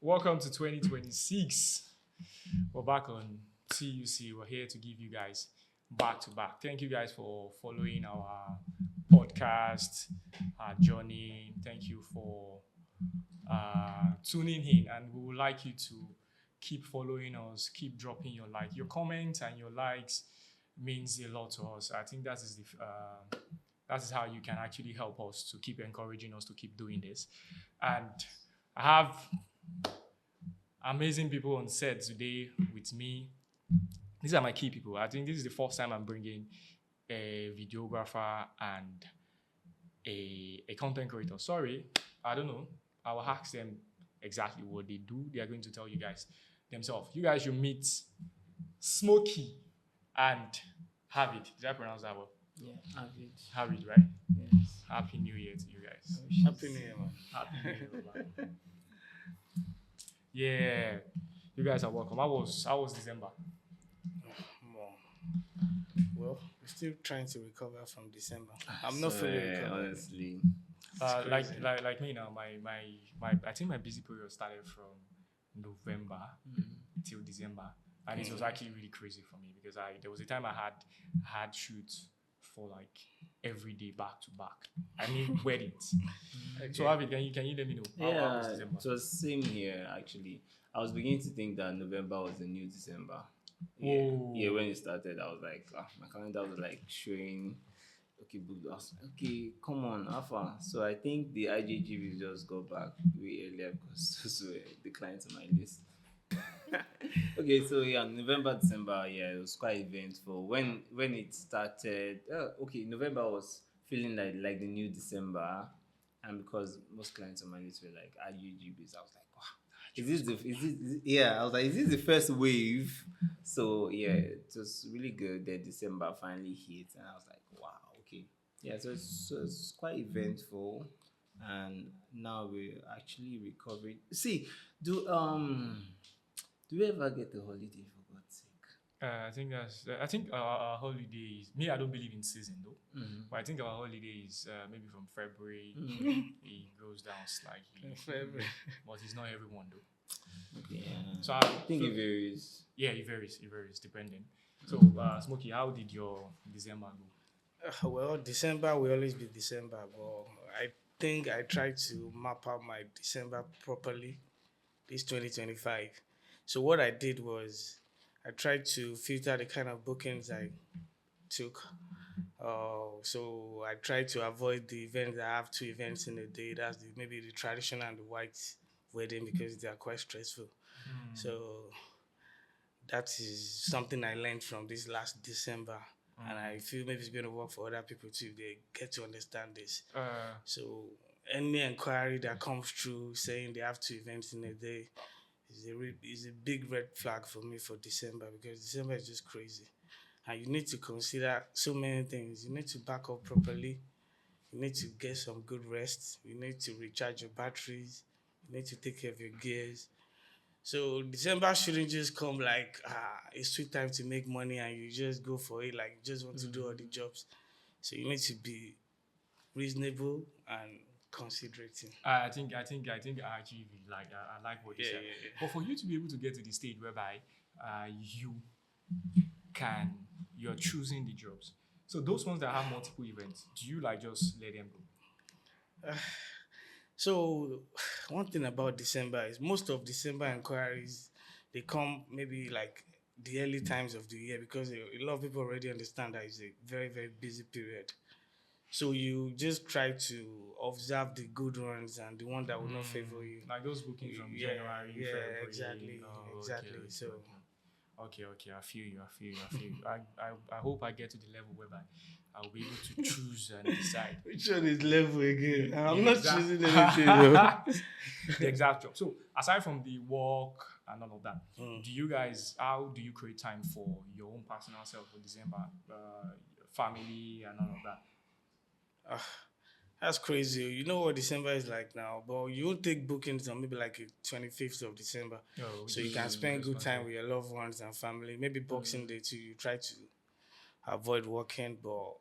Welcome to 2026. We're back on TUC. We're here to give you guys back to back. Thank you guys for following our podcast, our journey. Thank you for tuning in, and we would like you to keep following us, keep dropping your comments and your likes means a lot to us. I think that is how you can actually help us to keep encouraging us to keep doing this. And I have amazing people on set today with me. These are my key people. I think this is the first time I'm bringing a videographer and a content creator. Sorry, I don't know. I will ask them exactly what they do. They are going to tell you guys themselves. You guys should meet Smokey and Havid. Did I pronounce that well? Yeah, average. Havid, right? Yes. Happy New Year to you guys. Happy New Year, man. Happy New Year, man. Yeah, you guys are welcome. How was December? More. Well, we're still trying to recover from December. I'm not fully recovered. Honestly. Like me now, my I think my busy period started from November till December, and it was actually really crazy for me because there was a time I had shoots for like every day back to back. I mean weddings. Okay. So Avi, can you let me know how was Yeah, December? it was same here actually. I was beginning to think that November was the new December. Yeah, Whoa. yeah. When it started, I was like, my calendar was like showing. Okay, but I was like, okay, come on, Alpha. So I think the IJGV just got back way earlier because those were declined to my list. Okay, so yeah, November, December, yeah, it was quite eventful. When it started, okay, November was feeling like the new December, and because most clients on my list were like IUGBs, I was like, wow, yeah, I was like, is this the first wave? So yeah, it was really good that December finally hit, and I was like, wow, okay, yeah, so it's quite eventful, and now we're actually recovering. See, do you ever get a holiday for God's sake? I think our holiday is me. I don't believe in season though, Mm-hmm. but I think our holiday is maybe from February. It goes down slightly, February. but it's not everyone though. Yeah. So I I think it varies. Yeah, it varies. It varies depending. So, Smokey, how did your December go? Well, December will always be December, but I think I tried to map out my December properly this 2025. So what I did was I tried to filter the kind of bookings I took. So I tried to avoid the events. I have two events in a day. That's maybe the traditional and the white wedding because they are quite stressful. So that is something I learned from this last December. And I feel maybe it's going to work for other people too. They get to understand this. So any inquiry that comes through saying they have two events in a day is a big red flag for me for December because December is just crazy. And you need to consider so many things. You need to back up properly. You need to get some good rest. You need to recharge your batteries. You need to take care of your gears. So December shouldn't just come like it's sweet time to make money and you just go for it like you just want to do all the jobs. So you need to be reasonable and considerating. I think I actually really I like what you said. Yeah. But for you to be able to get to the stage whereby you you're choosing the jobs. So those ones that have multiple events, do you like just let them go? So one thing about December is most of December inquiries they come maybe like the early times of the year because a lot of people already understand that it's a very very busy period. So you just try to observe the good ones and the one that will not favor you. Like those bookings from Yeah, January, yeah, February. exactly, Oh, exactly. Okay, So okay. I feel you. I hope I get to the level whereby I'll be able to choose and decide. which one is level again? I'm The not exact- choosing anything. Though. The exact job. So aside from the work and all of that, how do you create time for your own personal self for December, family and all of that? That's crazy. You know what December is like now, but you won't take bookings on maybe like the 25th of December. Oh, So you can spend good time with your loved ones and family. Maybe Boxing Day too. You try to avoid working, but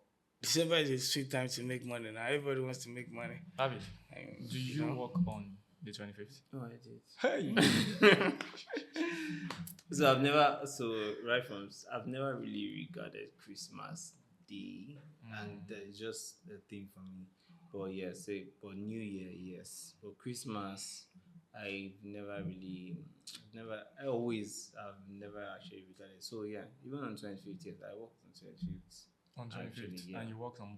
December is a sweet time to make money. Now everybody wants to make money. David, And, do you work on The 25th. Oh, I did. Hey. I've never really regarded Christmas Day, and it's just a thing for me. But yeah, but New Year, yes. But Christmas, I've never actually regarded. So yeah, even on 25th, yes, I worked on 25th. On 25th, Actually, yeah. and you worked on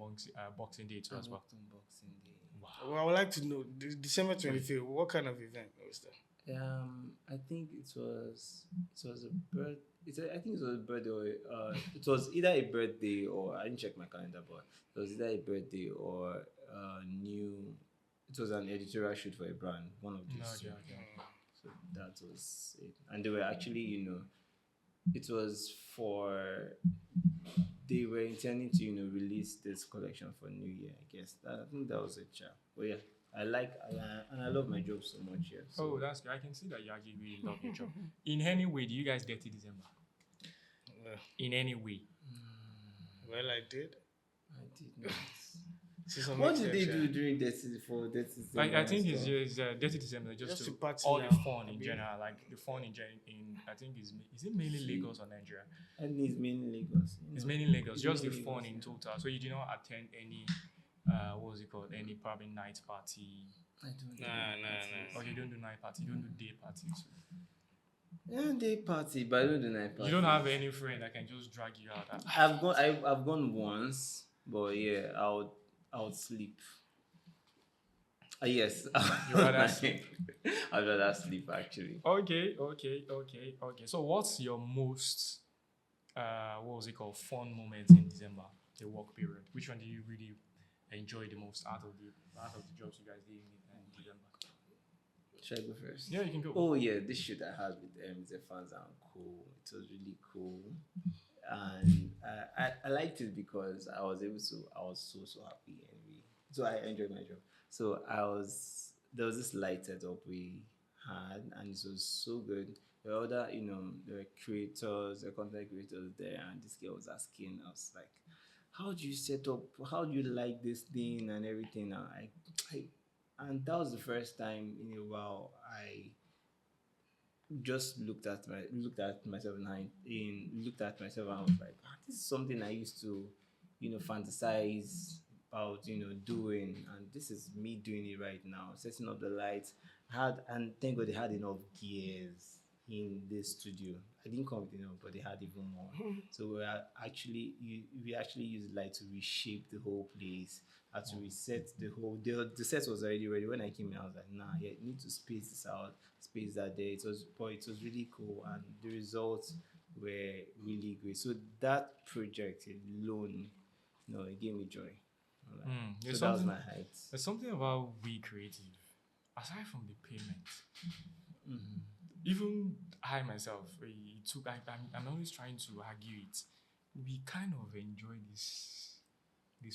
Boxing Day too I as well. worked on Boxing Day. Well, I would like to know December 25th. What kind of event was that? I think I think it was a birthday. It was either a birthday or I didn't check my calendar, but it was either a birthday or new. It was an editorial shoot for a brand, one of No, these two. yeah. So that was it, and they were actually, it was for they were intending to release this collection for New Year. I guess I think that was a chat. But yeah, and I love my job so much. Yeah. So. Oh, that's good. I can see that you actually really love your job. In any way, do you guys dirty December? In any way? Well, I did. I did not. What What did they do during Dirty December? I think it's dirty December just to to party all now. the fun in general, like the fun in I think is it mainly Lagos or Nigeria? I think it's mainly Lagos. It's mainly Lagos, It's just the mainly fun Lagos, in yeah. total. So you did not attend any what was it called? Any probably night party. I don't know. Nah. Or you don't do night party, you don't do day party too. Yeah, day party, but I don't do night party. You don't have any friend that can just drag you out. I've gone once, but yeah, I would sleep. Yes. You rather sleep? I'd rather sleep actually. Okay. So what's your most what was it called, fun moment in December, the work period? Which one do you really enjoy the most out of the jobs you guys did in December? Should I go first? Yeah, you can go. Oh yeah, this shoot I had with the fans are cool. It was really cool, and I liked it because I was so happy anyway. So I enjoyed my job. So there was this light setup we had, and it was so good. There were other, there were creators, there were content creators there, and this girl was asking us like, how do you set up? How do you like this thing and everything? And that was the first time in a while I just looked at myself and I was like, this is something I used to, fantasize about, doing, and this is me doing it right now, setting up the lights. And thank God they had enough gears in this studio. I didn't come with enough, but they had even more. So we actually used light to reshape the whole place, had to reset the set was already ready. When I came in, I was like, nah, yeah, you need to space this out, space that there. It was really cool, and the results were really great. So that project alone, it gave me joy. So that was my height. There's something about We Creative, aside from the payment. Even I myself, I'm always trying to argue it. We kind of enjoy this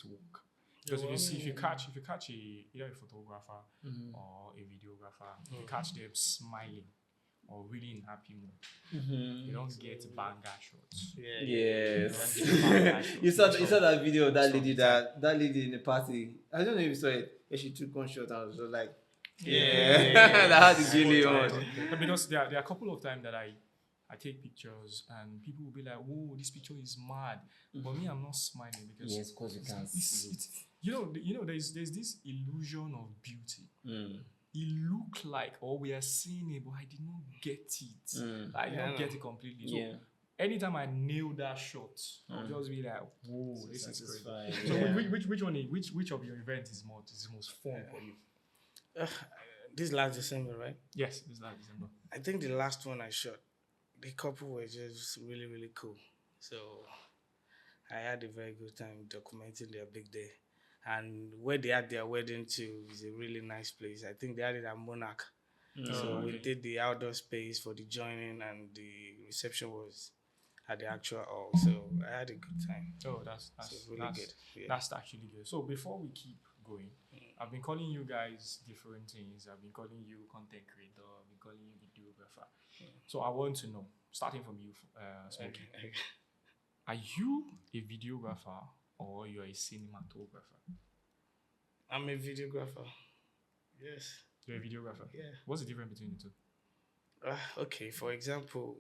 work. Because if you catch either a photographer or a videographer, if you catch them smiling or really in happy mood, you don't get banger shots. Yes. You don't get banger shots. You saw that video of that lady in the party. I don't know if you saw it. Yeah, she took one shot and was just like, that had really on. Because there are a couple of times that I take pictures and people will be like, "Whoa, this picture is mad," but me, I'm not smiling because because you can't see it's there's this illusion of beauty. It looked like, we are seeing it, but I did not get it. I did not get it completely. So anytime I nail that shot, I'll just be like, "Whoa, this is crazy." So which of your events is most fun for you? This last December, right? Yes, this last December. I think the last one I shot, the couple were just really, really cool. So I had a very good time documenting their big day. And where they had their wedding too is a really nice place. I think they had it at Monarch. So we did the outdoor space for the joining, and the reception was at the actual hall. So I had a good time. Oh, that's really good. Yeah. That's actually good. So before we keep going, I've been calling you guys different things. I've been calling you content creator. I've been calling you videographer. So I want to know, starting from you, Smokey. Okay. Are you a videographer or you're a cinematographer? I'm a videographer. Yes. You're a videographer. Yeah. What's the difference between the two? Okay, for example,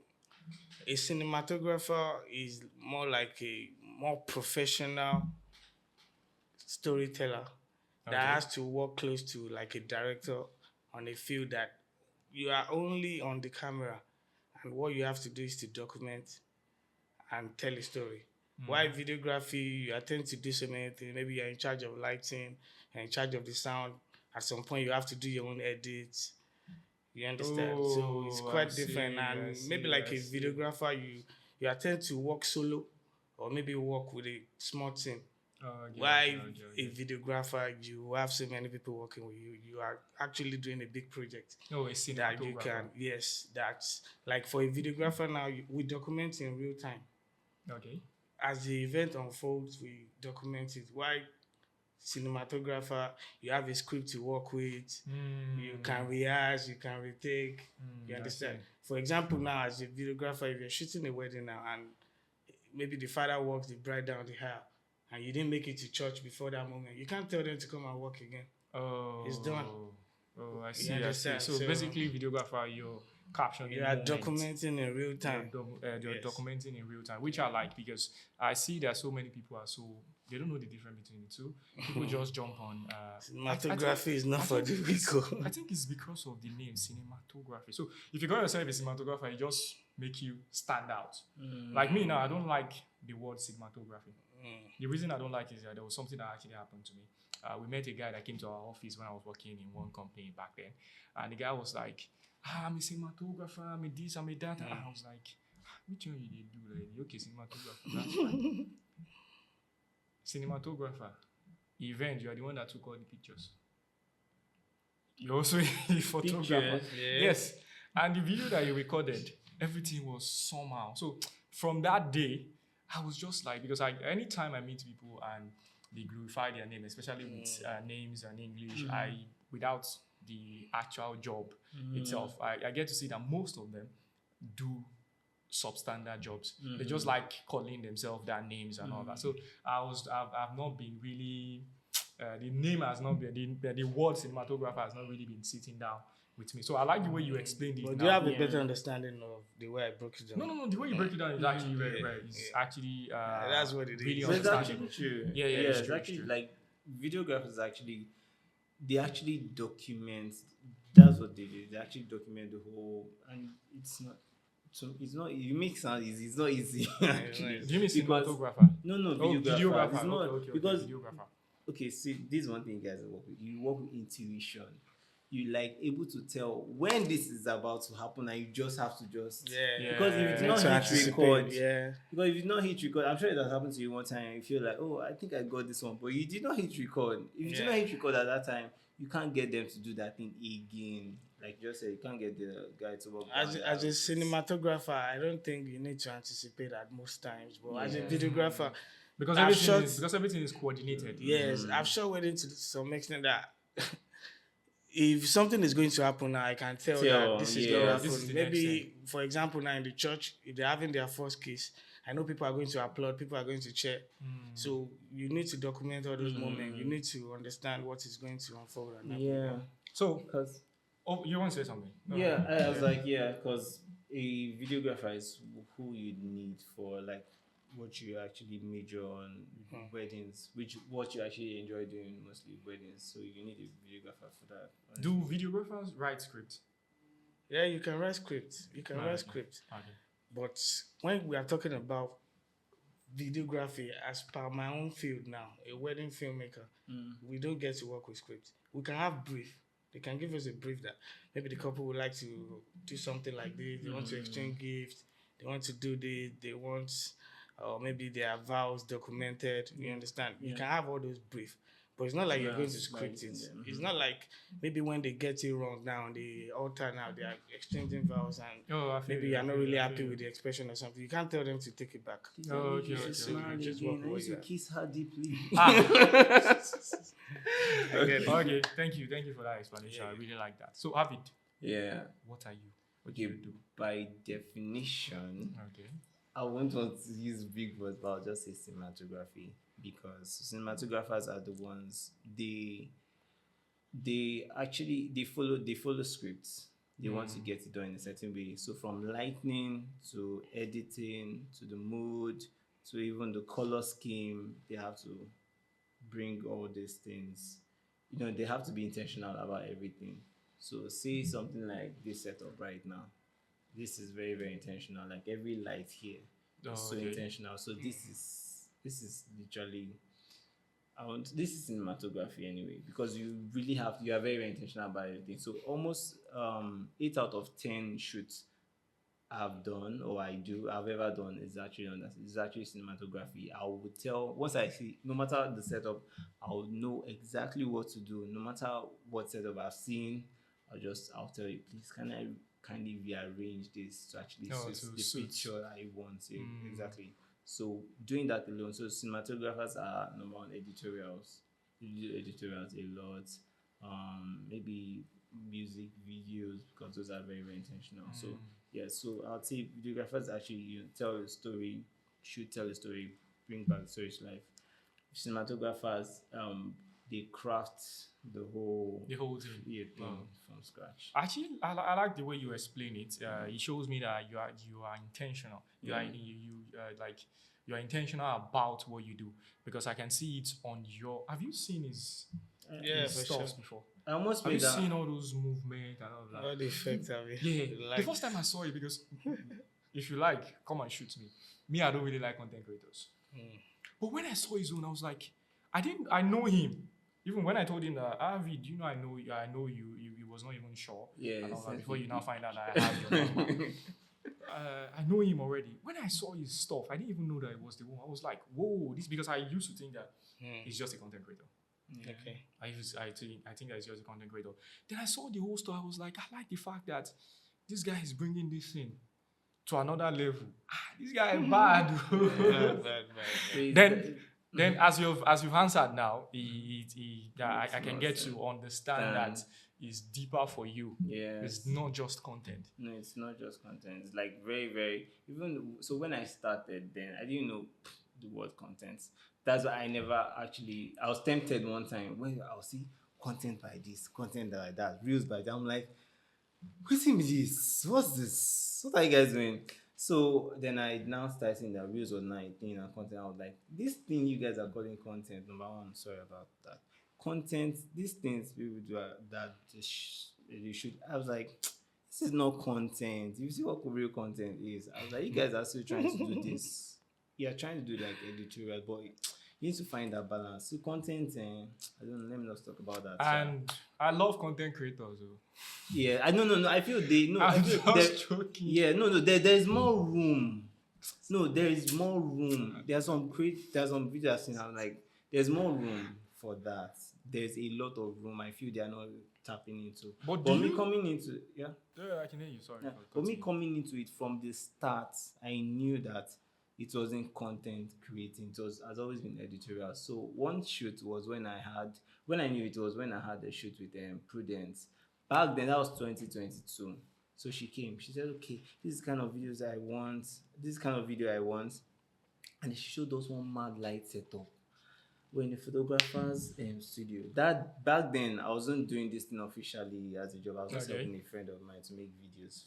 a cinematographer is more like a more professional storyteller that Okay. has to work close to like a director on a field that you are only on the camera, and what you have to do is to document and tell a story. Why videography, you attend to do so many things. Maybe you're in charge of lighting, you're in charge of the sound. At some point, you have to do your own edits. You understand? So it's Oh, I quite different. see. I And maybe see. like I a see. videographer, you attend to work solo, or maybe work with a small team. Oh, okay, Why okay. a videographer, you have so many people working with you. You are actually doing a big project Oh, a that you cinematographer. can. Yes, that's like for a videographer now. We document in real time. Okay. As the event unfolds, we document it. Why cinematographer, you have a script to work with, you can rehearse, you can retake, you I see. understand? For example, now as a videographer, if you're shooting a wedding now and maybe the father walks the bride down the aisle and you didn't make it to church before that moment, you can't tell them to come and work again. It's done. Oh, I You see. I see. understand? So So basically, videographer, you're capturing you are moments. documenting in real time. You're Yes. documenting in real time, which I like because I see that so many people are so they don't know the difference between the two. People just jump on. Cinematography is not I for think the it's- weak. I think it's because of the name cinematography. So if you call yourself a cinematographer, it just make you stand out. Like me now, I don't like the word cinematography. The reason I don't like it is that there was something that actually happened to me. We met a guy that came to our office when I was working in one company back then, and the guy was like, I'm a cinematographer, I'm a this, I'm a that. And I was like, which one you did do? Like, okay, cinematographer, that's fine. Cinematographer, event, you are the one that took all the pictures. You're also a photographer. Pictures, Yes. And the video that you recorded, everything was somehow. So from that day, I was just like, because anytime I meet people and they glorify their name, especially with names and English, without the actual job itself, I get to see that most of them do substandard jobs. They just like calling themselves their names and all that. So I've not been really the name has not been the word cinematographer has not really been sitting down with me. So I like the way you explained it. But Now. do you have a better understanding of the way I broke it down? No. The way you break it down is actually actually That's what it really is. But it's understandable. actually true. Yeah, it's true, actually true. like videographers actually they actually document. That's what they do. They actually document the whole, and it's not. So it's not. You make sound easy. It's not easy actually. Do you mean Because cinematographer? no Oh, videographer. videographer. It's not Okay, because videographer. okay. See, this is one thing you guys work with. You work with intuition. You like able to tell when this is about to happen, and you just have to just because if it's Yeah. not To hit anticipate, record, yeah. because if you not hit record, I'm sure it has happened to you one time. And you feel like, oh, I think I got this one, but you did not hit record. If you did not hit record at that time, you can't get them to do that thing again. Like you just said, you can't get the guy to work. As on as a that. cinematographer, I don't think you need to anticipate at most times. But as a Yeah. videographer, Because I've everything is coordinated. yes, I've shot wedding to some extent that if something is going to happen now, I can tell that this is going to Yes. This is happen. the next thing. Maybe, for example, now in the church, if they're having their first kiss, I know people are going to applaud, people are going to cheer. So you need to document all those moments. You need to understand what is going to unfold. And happen. Yeah. So, Because you want to say something? No, yeah, no. I was like, yeah, because a videographer is who you need for like what you actually major on weddings, which what you actually enjoy doing mostly weddings. So you need a videographer for that. Do videographers write scripts? Yeah, you can write scripts. You can write Okay. scripts. Okay. But when we are talking about videography, as per my own field now, a wedding filmmaker, we don't get to work with scripts. We can have brief. They can give us a brief that maybe the couple would like to do something like this. They want to exchange gifts. They want to do this. They want, or maybe their vows documented. You understand? You can have all those brief. But it's not like you're going to script it. It's not like maybe when they get it wrong now on the altar now, they are exchanging vows and Oh, I feel maybe you, you're I not feel really you, I happy feel with the you. expression or something. You can't tell them to take it back. Oh, okay, okay, So okay. you just work I with used to what you kiss her deeply. Okay, thank you for that explanation. I really like that. So, Avid, Yeah. what are you? What do Okay. you do? By definition, Okay. I won't want to use big words, but I'll just say cinematography because cinematographers are the ones they follow scripts. They want to get it done in a certain way. So from lighting to editing to the mood to even the color scheme, they have to bring all these things. They have to be intentional about everything. So say something like this setup right now. This is very, very intentional. Like every light here is so Okay. intentional. So this is literally this is cinematography anyway, because you are very, very intentional about everything. So almost 8 out of 10 shoots I've done or I've ever done is actually cinematography. I will tell once I see, no matter the setup, I'll know exactly what to do. No matter what setup I've seen, I'll tell you, please can I kindly rearrange this to actually Oh, suit to the suit. picture I want. Exactly. So doing that alone, so cinematographers are number one editorials. They do editorials a lot. Maybe music videos, because those are very, very intentional. So yeah, so I'd say videographers actually tell a story, should tell a story, bring back the story to life. Cinematographers, they craft the whole The whole thing. thing Oh. from scratch. Actually, I like the way you explain it. It shows me that you are intentional. You are intentional about what you do, because I can see it on your. Have you seen Yeah, his for stuff sure. before? I almost Have you made that. seen all those movements and all that? All the effects have it. Yeah, the Like, first time I saw it, because if you like, come and shoot me. Me, I don't really like content creators. But when I saw his own, I was like, I know him. Even when I told him that, Avi, do you know I know you, he was not even sure. Yeah, And all that, since before you we- now find out that I have your number. I know him already. When I saw his stuff, I didn't even know that it was the one. I was like, whoa, this, because I used to think that he's just a content creator. okay. I think that he's just a content creator. Then I saw the whole story. I was like, I like the fact that this guy is bringing this thing to another level. This guy is bad. Bad. So it's Then as you've answered now, I Makes can more get sense. to understand that Than- it's deeper for you. Yes. It's not just content. No, it's not just content. It's like very, very. Even so, when I started, then I didn't know the word content. That's why I never actually. I was tempted one time when I'll see content by this, content by that, reels by that. I'm like, what's in this? What's this? What are you guys doing? So then I now started seeing that reels was not a thing and content. I was like, this thing you guys are calling content. Number one, sorry about that. Content, these things people do that they should. I was like, this is not content. You see what real content is. I was like, you guys are still trying to do this. You're trying to do like editorial, but you need to find that balance. So content, I don't know. Let me not talk about that. And I love content creators. Though. Yeah, I no. I feel they no. I I'm feel just joking. yeah, no. There's more room. No, there is more room. There's some videos I've seen. I'm like, there's more room for that. There's a lot of room. I feel they are not tapping into. But But me coming into Yeah, I can hear you. Sorry. yeah. for But me cutting you. coming into it from the start, I knew that it wasn't content creating. It has always been editorial. So one shoot was when I knew it was when I had a shoot with Prudence. Back then, that was 2022. So she came. She said, "Okay, this is the kind of videos I want. This is the kind of video I want." And she showed us one mad light setup. We're in the photographer's studio. That back then I wasn't doing this thing officially as a job. I was just Okay. helping a friend of mine to make videos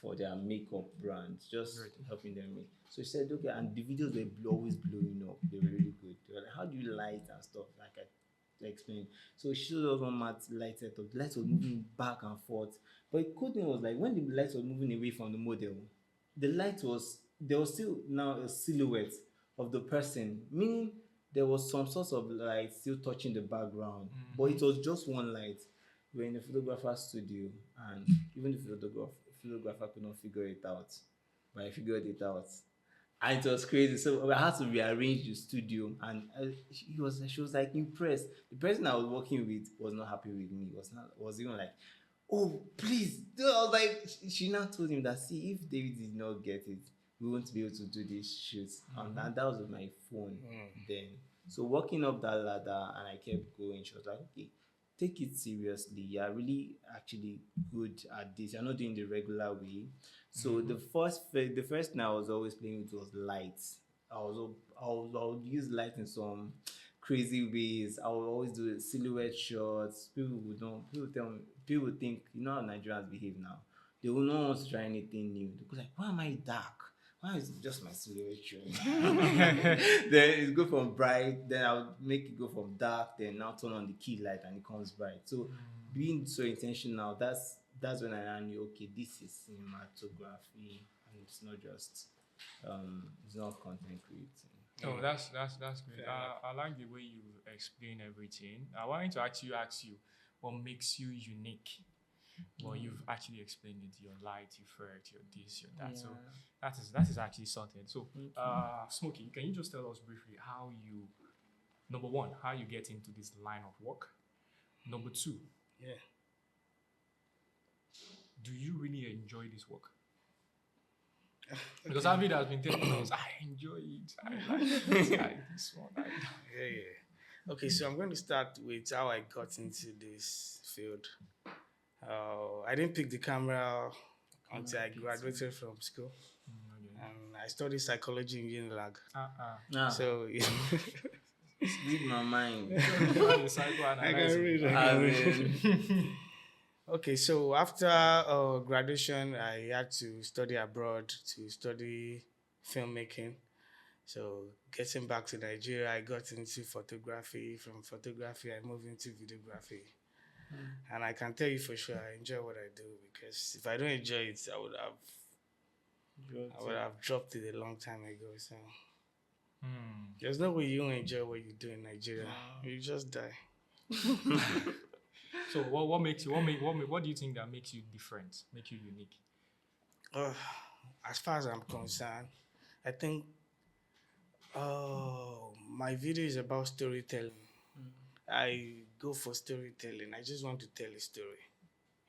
for their makeup brand, just Great. helping them make. So she said, okay, and the videos were always blowing up. They were really good. They were like, how do you light and stuff? Like I explained. So she showed us one mat light setup. The lights were moving back and forth. But the cool thing was like when the lights were moving away from the model, the light was there was still now a silhouette of the person, meaning there was some sort of light still touching the background, but it was just one light. We were in the photographer's studio, and even the photographer could not figure it out, but I figured it out, and it was crazy. So I had to rearrange the studio, and she was like impressed. The person I was working with was not happy with me. Was even like, oh please. I was like, she now told him that, see, if David did not get it, we won't be able to do this shoot. And that was with my phone then. So walking up that ladder, and I kept going. She was like, okay, take it seriously. You're really actually good at this. You're not doing the regular way. So the first thing I was always playing with was lights. I would use light in some crazy ways. I will always do silhouette shots. People would don't. People tell me. People think you know how Nigerians behave now. They will not want to try anything new. They go like, why am I dark? Why is it just my silhouette shot? Then it go from bright. Then I'll make it go from dark. Then now turn on the key light and it comes bright. So being so intentional, that's when I knew okay, this is cinematography and it's not content creating. Oh, that's great. I like the way you explain everything. I wanted to actually ask you what makes you unique. Well, you've actually explained it. Your light, your effect, your this, your that. So that is actually sorted. So, Smokey, can you just tell us briefly how you, number one, how you get into this line of work? Number two, Yeah. do you really enjoy this work? Because Avid has been telling us, I enjoy it. I like this one. Yeah. Okay, so I'm going to start with how I got into this field. I didn't pick the camera until I graduated from school. And I studied psychology in Unilag. So, Read my mind. I can read. Okay, so after graduation, I had to study abroad to study filmmaking. So getting back to Nigeria, I got into photography. From photography, I moved into videography. And I can tell you for sure, I enjoy what I do because if I don't enjoy it, I would have dropped it a long time ago. So there's no way you don't enjoy what you do in Nigeria. You just die. So what makes you what do you think that makes you different, make you unique? As far as I'm concerned, I think my video is about storytelling. I go for storytelling. I just want to tell a story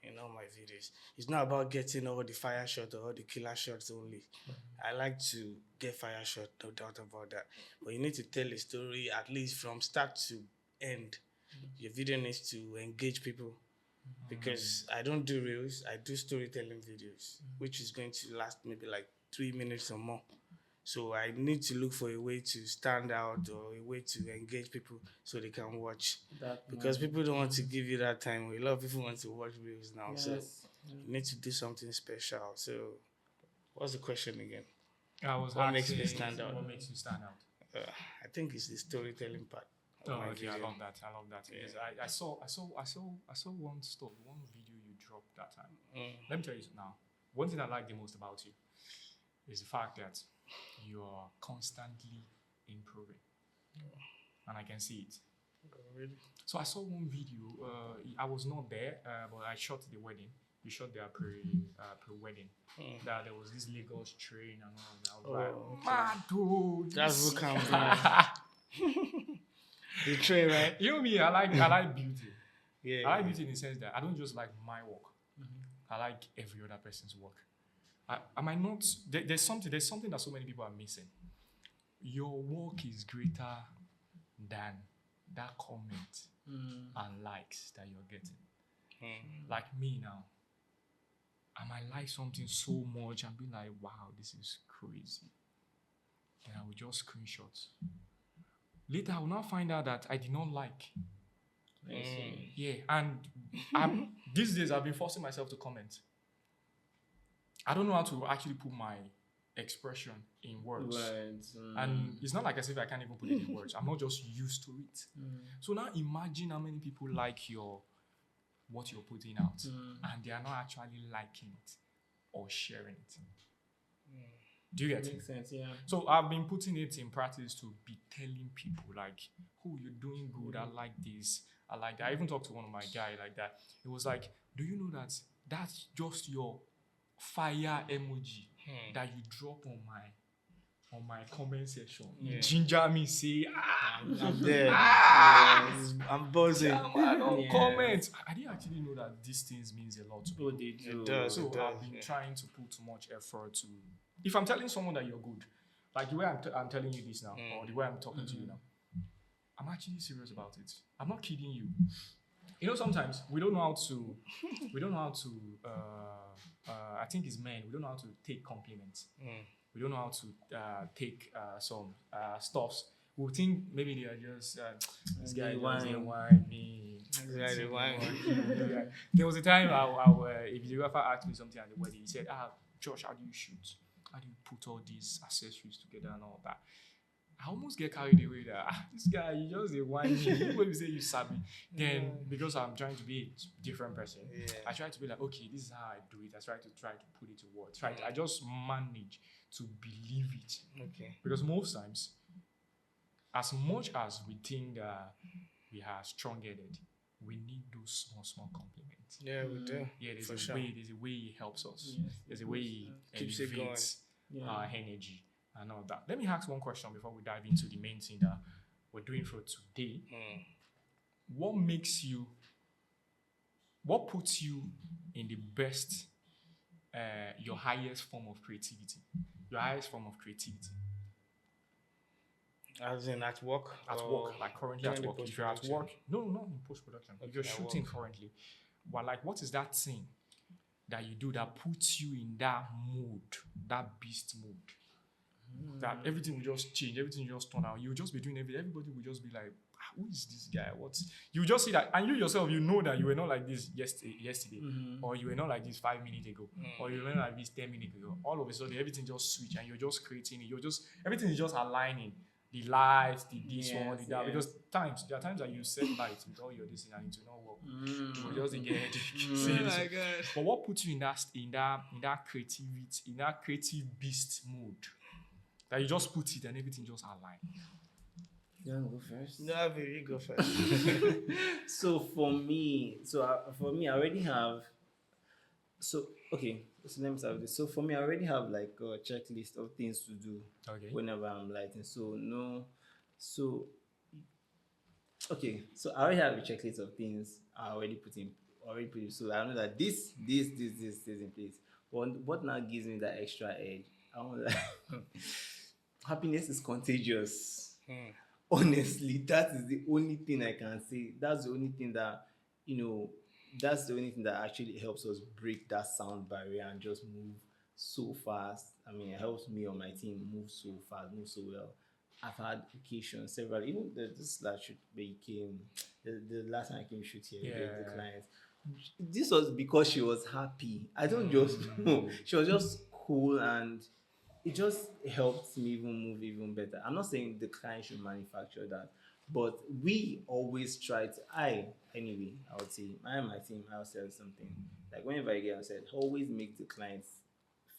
in all my videos. It's not about getting all the fire shots or all the killer shots only. I like to get fire shot, no doubt about that. But you need to tell a story at least from start to end. Your video needs to engage people because I don't do reels, I do storytelling videos, which is going to last maybe like 3 minutes or more. So I need to look for a way to stand out or a way to engage people so they can watch. Because people don't want to give you that time. A lot of people want to watch reels now. Yes. So you need to do something special. So what's the question again? What makes me stand out? What makes you stand out? I think it's the storytelling part. Oh, okay, I love that. Because I saw one video you dropped that time. Let me tell you now. One thing I like the most about you is the fact that you are constantly improving, and I can see it. Really? So I saw one video. I was not there, but I shot the wedding. You shot their pre-wedding. That there was this Lagos train and all of that. I was like, man, dude, That's who comes. The train, right? You know me, I like beauty. Yeah. I like beauty in the sense that I don't just like my work. I like every other person's work. I might not. There's something that so many people are missing. Your work is greater than that comment and likes that you're getting. Like me now, I might like something so much and be like, wow, this is crazy. And I will just screenshot. Later, I will now find out that I did not like. Yeah, and these days I've been forcing myself to comment. I don't know how to actually put my expression in words. And it's not like as if I can't even put it in words. I'm not just used to it. So now imagine how many people like what you're putting out and they are not actually liking it or sharing it. Do you get it? Makes sense, yeah. So I've been putting it in practice to be telling people like, "Oh, you're doing good. I like this. I like that." I even talked to one of my guy like that. It was like, "Do you know that that's just your fire emoji that you drop on my comment section? You ginger me, say, I'm there. Yes. I'm buzzing. Don't comment." I didn't actually know that these things means a lot to me. Oh, they do. It does. So I've been trying to put too much effort to. If I'm telling someone that you're good, like the way I'm telling you this now, or the way I'm talking to you now, I'm actually serious about it. I'm not kidding you. You know, sometimes we don't know how to. I think it's men. We don't know how to take compliments. We don't know how to take some stuffs. we'll think maybe they are just this guy They just didn't whine. want me. Yeah, they whine. Yeah. There was a time a videographer asked me something at the wedding. He said, Josh, how do you shoot? How do you put all these accessories together and all that? I almost get carried away that this guy, you just they whine me. When you say you sabi, then because I'm trying to be a different person, I try to be like, okay, this is how I do it. I try to put it to words. Right? I just manage to believe it. Okay. Because most times, as much as we think that we are strong-headed, we need those small compliments. Yeah, we do. Yeah, there's For a sure. way. There's a way he helps us. Yes, There's a way he Keeps it elevates going. our energy and all that. Let me ask one question before we dive into the main thing that we're doing for today. What makes you? What puts you in the best? Your highest form of creativity. Your highest form of creativity. As in at work? At work, like currently at during the work. If you're at post-production? work, no, not in post production. If you're at shooting work. currently, but like, what is that thing that you do that puts you in that mood, that beast mood? That everything will just change, everything will just turn out. You'll just be doing everything. Everybody will just be like, who is this guy? What's you just see that, and you yourself, you know that you were not like this yesterday, or you were not like this 5 minutes ago, or you were not like this 10 minutes ago. All of a sudden, everything just switch, and you're just creating it. You're just everything is just aligning. The lights, the this one, the that. Because there are times that you set lights with all your this and it will not work. You will just get headache. God. But what puts you in that creativity, in that creative beast mood? That you just put it and everything just align. You want to go first? No, you go first. So for me, I already have. So okay, so let me start with this. So for me, I already have like a checklist of things to do whenever I'm lighting. So I already have a checklist of things I already put in. So I know that this is in place. What now gives me that extra edge? I want like happiness is contagious. Honestly, that is the only thing I can say. That's the only thing that that's the only thing that actually helps us break that sound barrier and just move so fast. I mean, it helps me or my team move so fast, move so well. I've had occasions, several, even this last shoot where you came, the last time I came shoot here with the clients. This was because she was happy. I don't just know. She was just cool, and it just helped me even move even better. I'm not saying the client should manufacture that, but we always try to. I would say, I and my team, I'll say something. Like whenever I get upset, always make the clients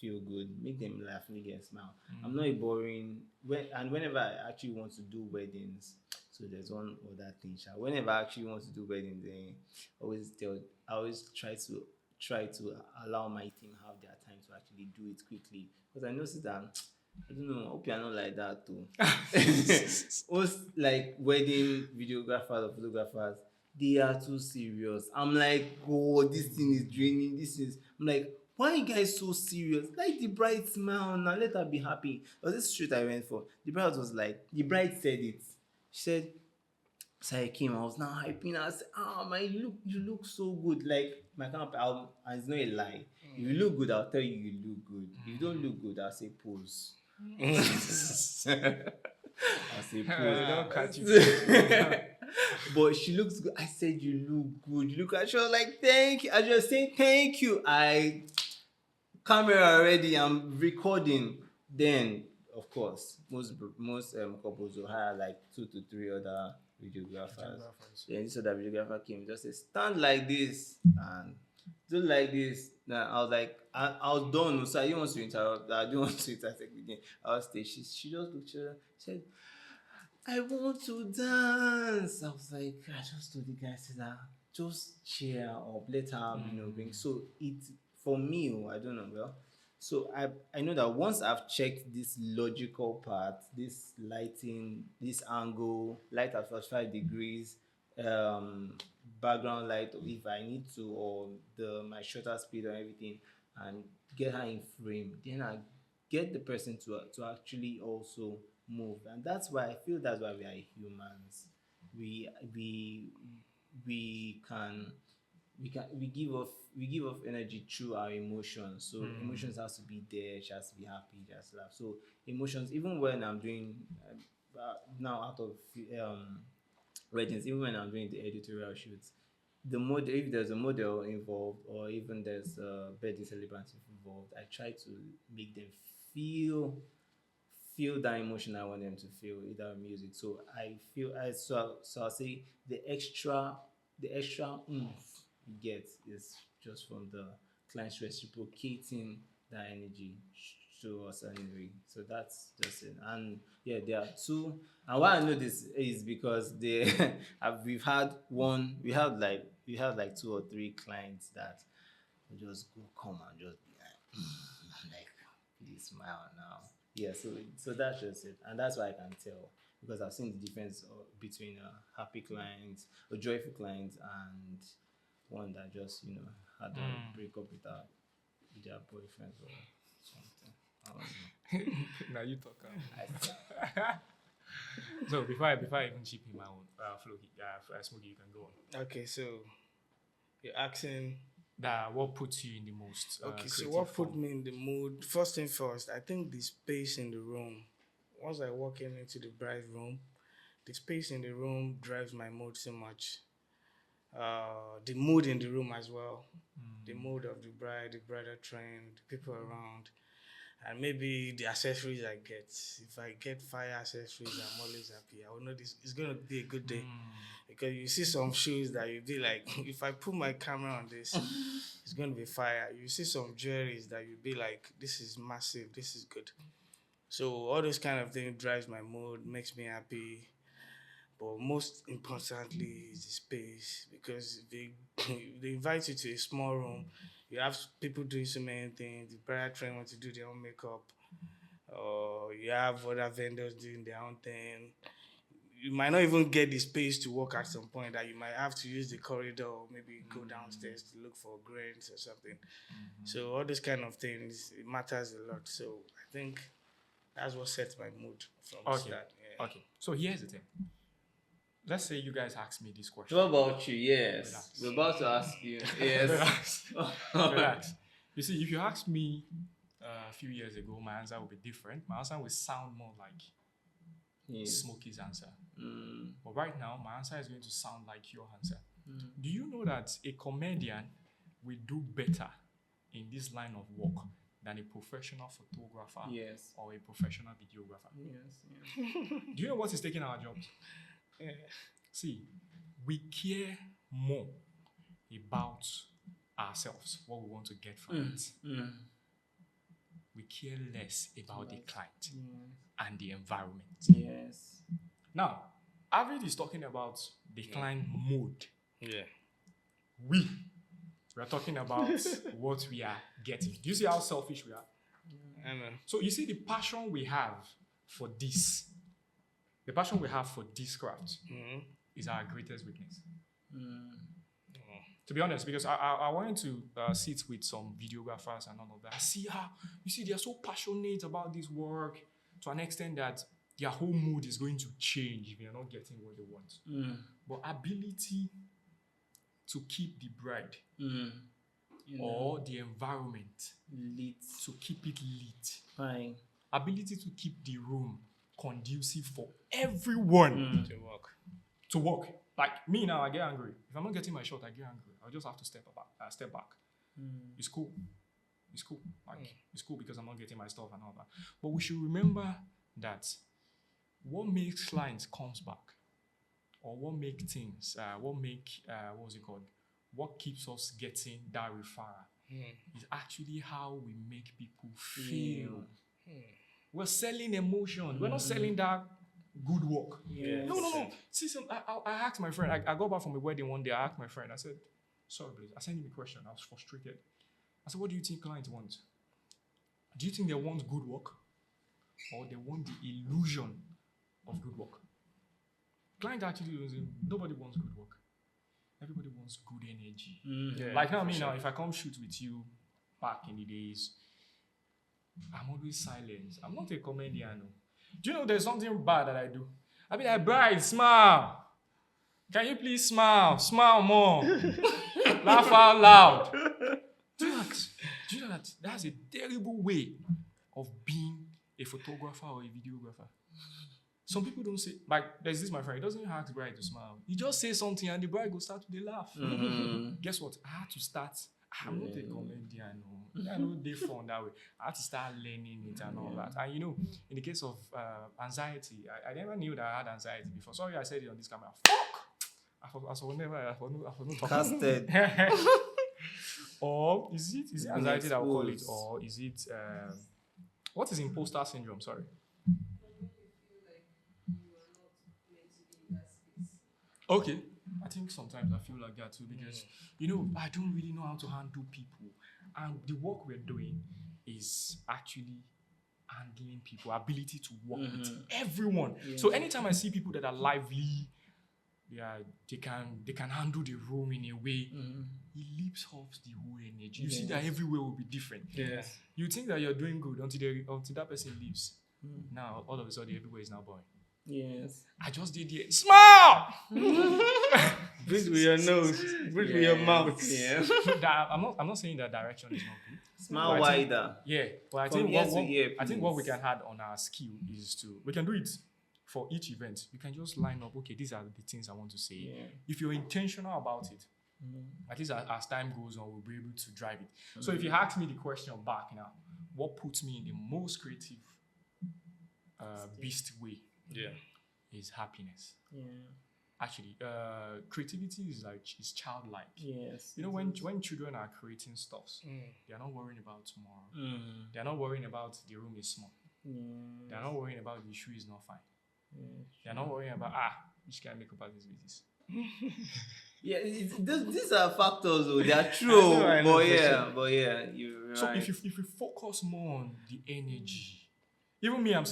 feel good, make them laugh, make them smile. I'm not a boring, whenever I actually want to do weddings, so there's one other thing. Whenever I actually want to do weddings, then I always try to allow my team have their time to actually do it quickly. Because I noticed that, I don't know, I hope you're not like that too. Most like wedding videographers or photographers, they are too serious. I'm like, oh, this thing is draining. I'm like, why are you guys so serious? Like the bride smile now, let her be happy. But this shoot I went for, the bride said it. She said, so I came, I was now hyping. I said, man, you look so good. Like my camera, and it's not a lie. If you look good, I'll tell you look good. If you don't look good, I'll say pose. I'll say pose. Don't catch you. But she looks good. I said, you look good. You look at. She was like, thank you. I just saying thank you. Camera ready. I'm recording. Then, of course, most couples will hire like 2 to 3 other videographers. Then this other videographer came, just said, stand like this and do like this. Now I was like, I was done, so I didn't want to interrupt. I didn't want to interrupt again. I was there. She just looked at her, said, I want to dance. I was like, I just told the guy, said that just cheer up, let her, bring. So it for me, I don't know, well. So I know that once I've checked this logical part, this lighting, this angle, light at 45 degrees, background light, if I need to, or my shutter speed or everything, and get her in frame, then I get the person to actually also move. And that's why I feel that's why we are humans. We give off energy through our emotions. So emotions has to be there. She has to be happy. She has to laugh. So emotions, even when I'm doing now out of weddings, even when I'm doing the editorial shoots, the model, if there's a model involved or even there's a birthday celebrant involved, I try to make them feel that emotion I want them to feel, either music. So I feel I so I'll say the extra oomph you get is just from the clients reciprocating that energy to us anyway. So that's just it. And yeah, there are two. And why I know this is because they we had like two or three clients that will just go come and just be like, like please smile now. Yeah, so that's just it, and that's why I can tell because I've seen the difference between a happy client, a joyful client, and one that just had a breakup with their boyfriend or something. I don't know. Now you talk. I, So before I even chip in my own flow, Smokey, you can go on. Okay, so you're asking. That what puts you in the most Okay, so creative what put form? me in the mood? First thing first, I think the space in the room. Once I walk into the bride room, the space in the room drives my mood so much. The mood in the room as well, the mood of the bride, the bridal train, the people around, and maybe the accessories I get. If I get fire accessories, I'm always happy. I will know this it's gonna be a good day because you see some shoes that you be like, if I put my camera on this, it's gonna be fire. You see some jewelries that you be like, this is massive, this is good. So all those kind of things drives my mood, makes me happy. But most importantly is the space because they invite you to a small room. You have people doing so many things. The bride train want to do their own makeup, or you have other vendors doing their own thing. You might not even get the space to work at some point. That you might have to use the corridor, or maybe go downstairs to look for grains or something. So all those kind of things it matters a lot. So I think that's what sets my mood from the Okay. start. Yeah. Okay. So here's the thing. Let's say you guys ask me this question. what about you? Yes, Relax. we're about to ask you. Yes. Relax. Relax. You see, if you asked me a few years ago, my answer would be different. My answer would sound more like Yes. Smokey's answer. Mm. But right now, my answer is going to sound like your answer. Do you know that a comedian will do better in this line of work than a professional photographer Yes. or a professional videographer? Yes. Yes. Do you know what is taking our jobs? See, we care more about ourselves, what we want to get from it. We care less about the client and the environment. Yes. Now, Avid is talking about the client mode. Yeah. We are talking about what we are getting. Do you see how selfish we are? I know. So you see the passion we have for this, the passion we have for this craft is our greatest weakness. To be honest, because I wanted to sit with some videographers and all of that. I see how, you see, they're so passionate about this work to an extent that their whole mood is going to change if you're not getting what they want. But ability to keep the bride or the environment Lit. to keep it lit, Fine. ability to keep the room conducive for everyone To work. to work. Like me now, I get angry. If I'm not getting my shot, I get angry. I'll just have to step back. It's cool. It's cool. Like it's cool because I'm not getting my stuff and all that. But we should remember that what makes clients comes back, or what make things, what's it called? What keeps us getting that referral is actually how we make people feel. We're selling emotion. We're not selling that good work. Yeah. No. See, I asked my friend, I got back from a wedding one day, I asked my friend, I said, sorry, please. I sent him a question. I was frustrated. I said, what do you think clients want? Do you think they want good work? Or they want the illusion of good work? Client actually doesn't, nobody wants good work. Everybody wants good energy. Yeah, Like now, for me sure. now, if I come shoot with you back in the days, I'm always silent. I'm not a comedian. No. Do you know there's something bad that I do? I be like, bride, smile. Can you please smile? Smile more. Laugh out loud. Do you know that that's a terrible way of being a photographer or a videographer? Some people don't say, like, there's this my friend, he doesn't even ask the bride to smile. He just says something and the bride will start to dey laugh. Guess what? I had to start. I'm not a comedian, no. I know they fun that way. I had to start learning it and all that. And in the case of anxiety, I never knew that I had anxiety before. Sorry, I said it on this camera. Fuck! I was not Casted. Or is it Being anxiety that we'll call it, exposed. or is it what is imposter syndrome? Sorry. Okay. I think sometimes I feel like that too because I don't really know how to handle people. And the work we're doing is actually handling people, ability to work with everyone. So anytime I see people that are lively, they can handle the room in a way, it leaps off the whole energy. You see that everywhere will be different. Yes. You think that you're doing good until that person leaves. Now all of a sudden everywhere is now boring. Yes. I just did it. Smile! Breathe with your nose. Breathe with your mouth. Yeah. I'm not saying that direction is not good. Smile But I think- wider. Yeah, but I From think ear to ear, I think what we please. can add on our skill is we can do it for each event. You can just line up. Okay, these are the things I want to say. Yeah. If you're intentional about it, at least as time goes on, we'll be able to drive it. So if you ask me the question back now, what puts me in the most creative beast way Yeah. is happiness. Yeah. Actually, creativity is childlike. Yes. When children are creating stuffs, they are not worrying about tomorrow. They are not worrying about the room is small. They are not worrying about the shoe is not fine. They are not worrying about which kind of makeup artist with this. Yeah, these are factors, though. They are I true. know, but for yeah, sure. but yeah, you're So right. if you focus more on the energy, even me, I'm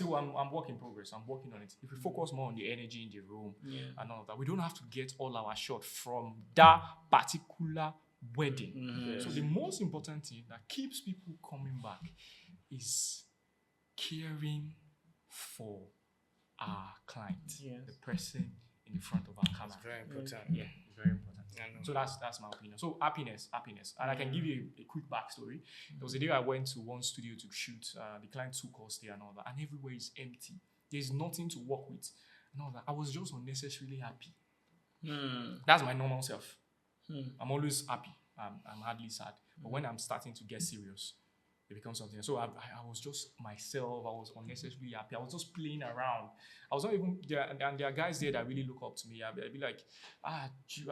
work in progress. I'm working on it. If we focus more on the energy in the room and all of that, we don't have to get all our shot from that particular wedding. So the most important thing that keeps people coming back is caring for our client, the person in the front of our camera. Very important. Yeah, it's very important. I know. So that's my opinion. So happiness. And I can give you a quick backstory. There was a day I went to one studio to shoot. The client took us there and all that. And everywhere is empty. There's nothing to work with. And all that. I was just unnecessarily happy. That's my normal self. I'm always happy. I'm hardly sad. But when I'm starting to get serious, it becomes something. So I was just myself. I was unnecessarily happy. I was just playing around. I was not even there. And there are guys there that really look up to me. I'd be like, I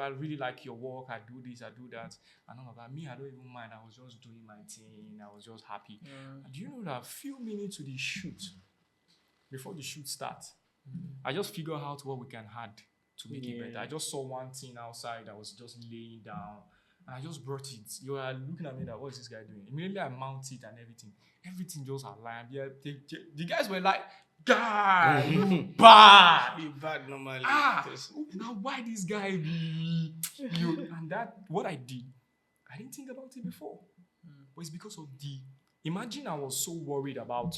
really like your work. I do this, I do that. And all of that. Me, I don't even mind. I was just doing my thing. I was just happy. And do you know that a few minutes to the shoot, before the shoot starts, I just figure out what we can add to make it better. I just saw one thing outside that was just laying down. And I just brought it. You are looking at me that, what is this guy doing? Immediately I mount it and everything. Everything just aligned. Yeah, the guys were like, guy, you bad. Be bad normally. Now why this guy be you? And that, what I did, I didn't think about it before. But it's because of imagine I was so worried about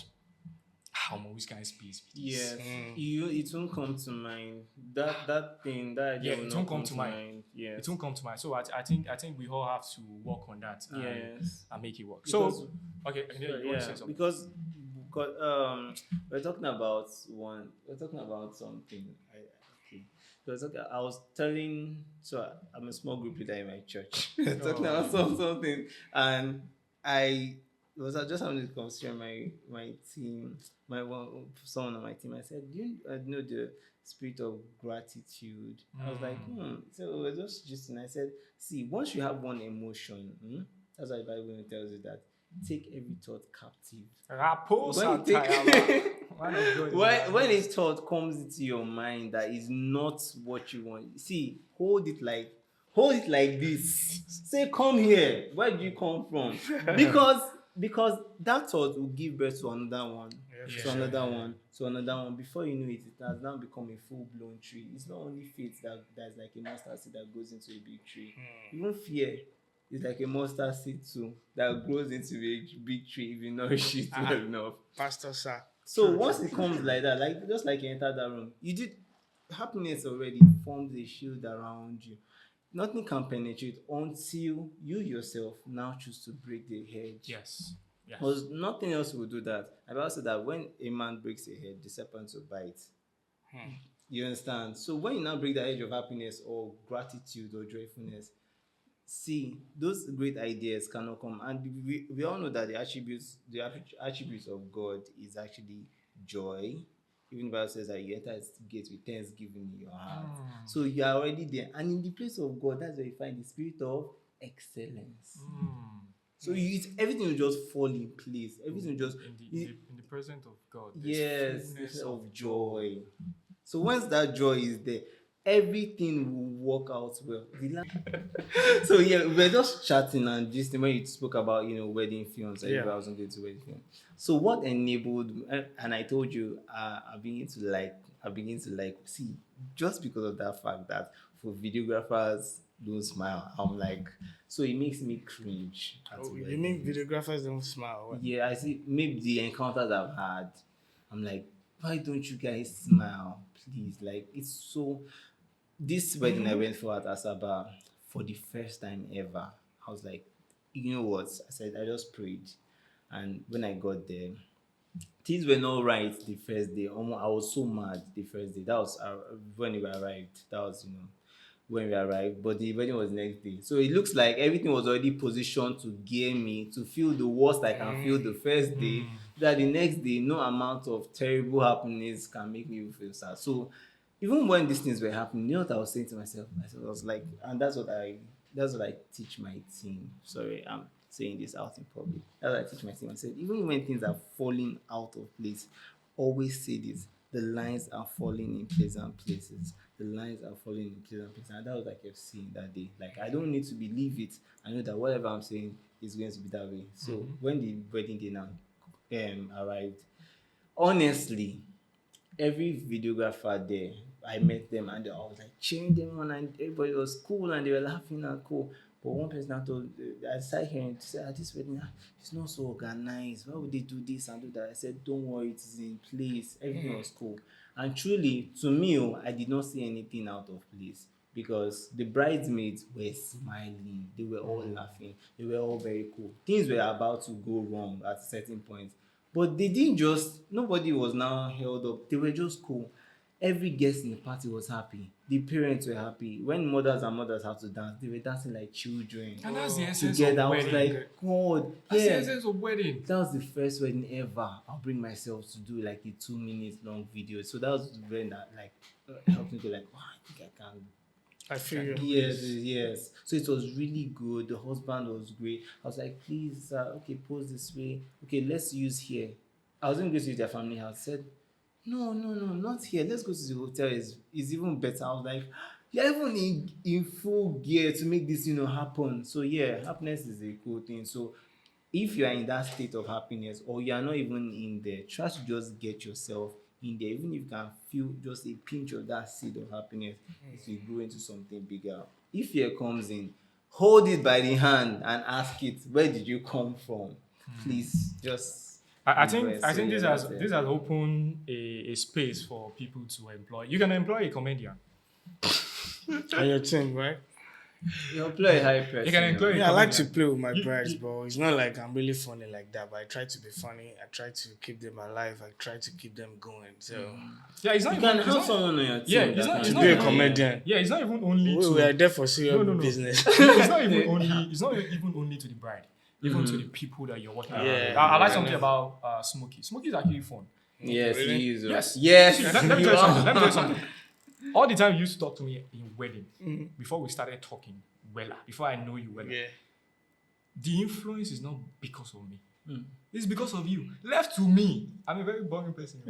how much can I space with this. Yes, it won't come to mind. That thing, that idea will it not won't come to mind. Yes. It won't come to mind. So I think we all have to work on that and make it work. Because- So okay, you want to say something? because we're talking about something. I was telling, so I'm a small group leader in my church. Talking about something, and I was just having this conversation. My team, someone on my team. I said, "Do you know the spirit of gratitude?" I was like, So we're just, and I said, "See, once you have one emotion, that's why the Bible tells you that take every thought captive." When a thought comes into your mind that is not what you want, see, hold it like this. Say, "Come here. Where do you come from?" Because that thought will give birth to another one, to another one. Before you know it, it has now become a full-blown tree. It's not only faith that's like a mustard seed that goes into a big tree. Even fear is like a mustard seed too that grows into a big tree if you nourish it well enough. Pastor sir. So once it comes like that, just like you enter that room, you did happiness already forms a shield around you. Nothing can penetrate until you yourself now choose to break the hedge. Yes. Because nothing else will do that. I've also said that when a man breaks a hedge, the serpent will bite. You understand? So when you now break the edge of happiness or gratitude or joyfulness, see, those great ideas cannot come. And we all know that the attributes of God is actually joy. Even the Bible says that you enter his gates with thanksgiving in your heart. So you are already there. And in the place of God, that's where you find the spirit of excellence. So everything will just fall in place. Everything will just in the presence of God. Yes, Fullness of joy. So once that joy is there, everything will work out well. So yeah, we were just chatting and just when you spoke about wedding films, I wasn't going to wedding film. So what enabled, and I told you, I begin to like see just because of that fact that for videographers don't smile. I'm like, so it makes me cringe. You mean videographers don't smile? What? Yeah, I see. Maybe the encounters I've had, I'm like, why don't you guys smile, please? Like, it's so. This wedding I went for at Asaba for the first time ever. I was like, you know what? I said I just prayed, and when I got there, things were not right the first day. I was so mad the first day. That was when we arrived. That was when we arrived, but the wedding was next day. So it looks like everything was already positioned to gear me to feel the worst I can feel the first day. That the next day, no amount of terrible happenings can make me feel sad. So even when these things were happening, you know what I was saying to myself? I was like, and that's what I teach my team. Sorry, I'm saying this out in public. That's what I teach my team. I said, even when things are falling out of place, always say this: the lines are falling in pleasant places. The lines are falling in pleasant places. And that was like I kept saying that day. Like, I don't need to believe it. I know that whatever I'm saying is going to be that way. So when the wedding day now arrived, honestly, every videographer there, I met them and I was like cheering them on, and everybody was cool and they were laughing and cool. But one person I told, I started hearing to say, this wedding, it's not so organized. Why would they do this and do that? I said, don't worry, it is in place. Everything was cool. And truly, to me, I did not see anything out of place because the bridesmaids were smiling. They were all laughing. They were all very cool. Things were about to go wrong at a certain point. But they didn't nobody was now held up. They were just cool. Every guest in the party was happy. The parents were happy. When mothers had to dance, they were dancing like children. And that's the essence Together. of I was wedding. like, God, That's the essence of wedding. that was the first wedding ever. I'll bring myself to do like a 2 minute long video. So that was when that helped me to like, wow, I think I can. I feel you. Yes. So it was really good. The husband was great. I was like, please, okay, pose this way. Okay, let's use here. I was going to go to their family house. I said, no, not here. Let's go to the hotel. Is even better. I was like, you're even in full gear to make this, happen. So yeah, happiness is a cool thing. So if you are in that state of happiness or you are not even in there, try to just get yourself in there. Even if you can feel just a pinch of that seed of happiness, it will grow into something bigger. If fear comes in, hold it by the hand and ask it, where did you come from? Please just. I think this has opened a space for people to employ. You can employ a comedian. On your team, right? You employ a high person. You can employ a Yeah, I like to comedian. play with my brides, but it's not like I'm really funny like that. But I try to be funny. I try to keep them alive. I try to keep them going. So Yeah, it's not You even. can it's have not- someone on your team. Yeah, that it's not- can it's to not be a even- comedian, Yeah, it's not even only to. we are there for serious No. business. It's not even only. It's not even only to the bride. Even to the people that you're working with. Yeah. I like something about Smokey. Smokey is actually fun. Yes, Really? he is. Yes. Yes. See, let me tell you something. Let me tell you something. All the time you used to talk to me in wedding, before we started talking, before I know you, Yeah. the influence is not because of me. It's because of you. Left to me, I'm a very boring person.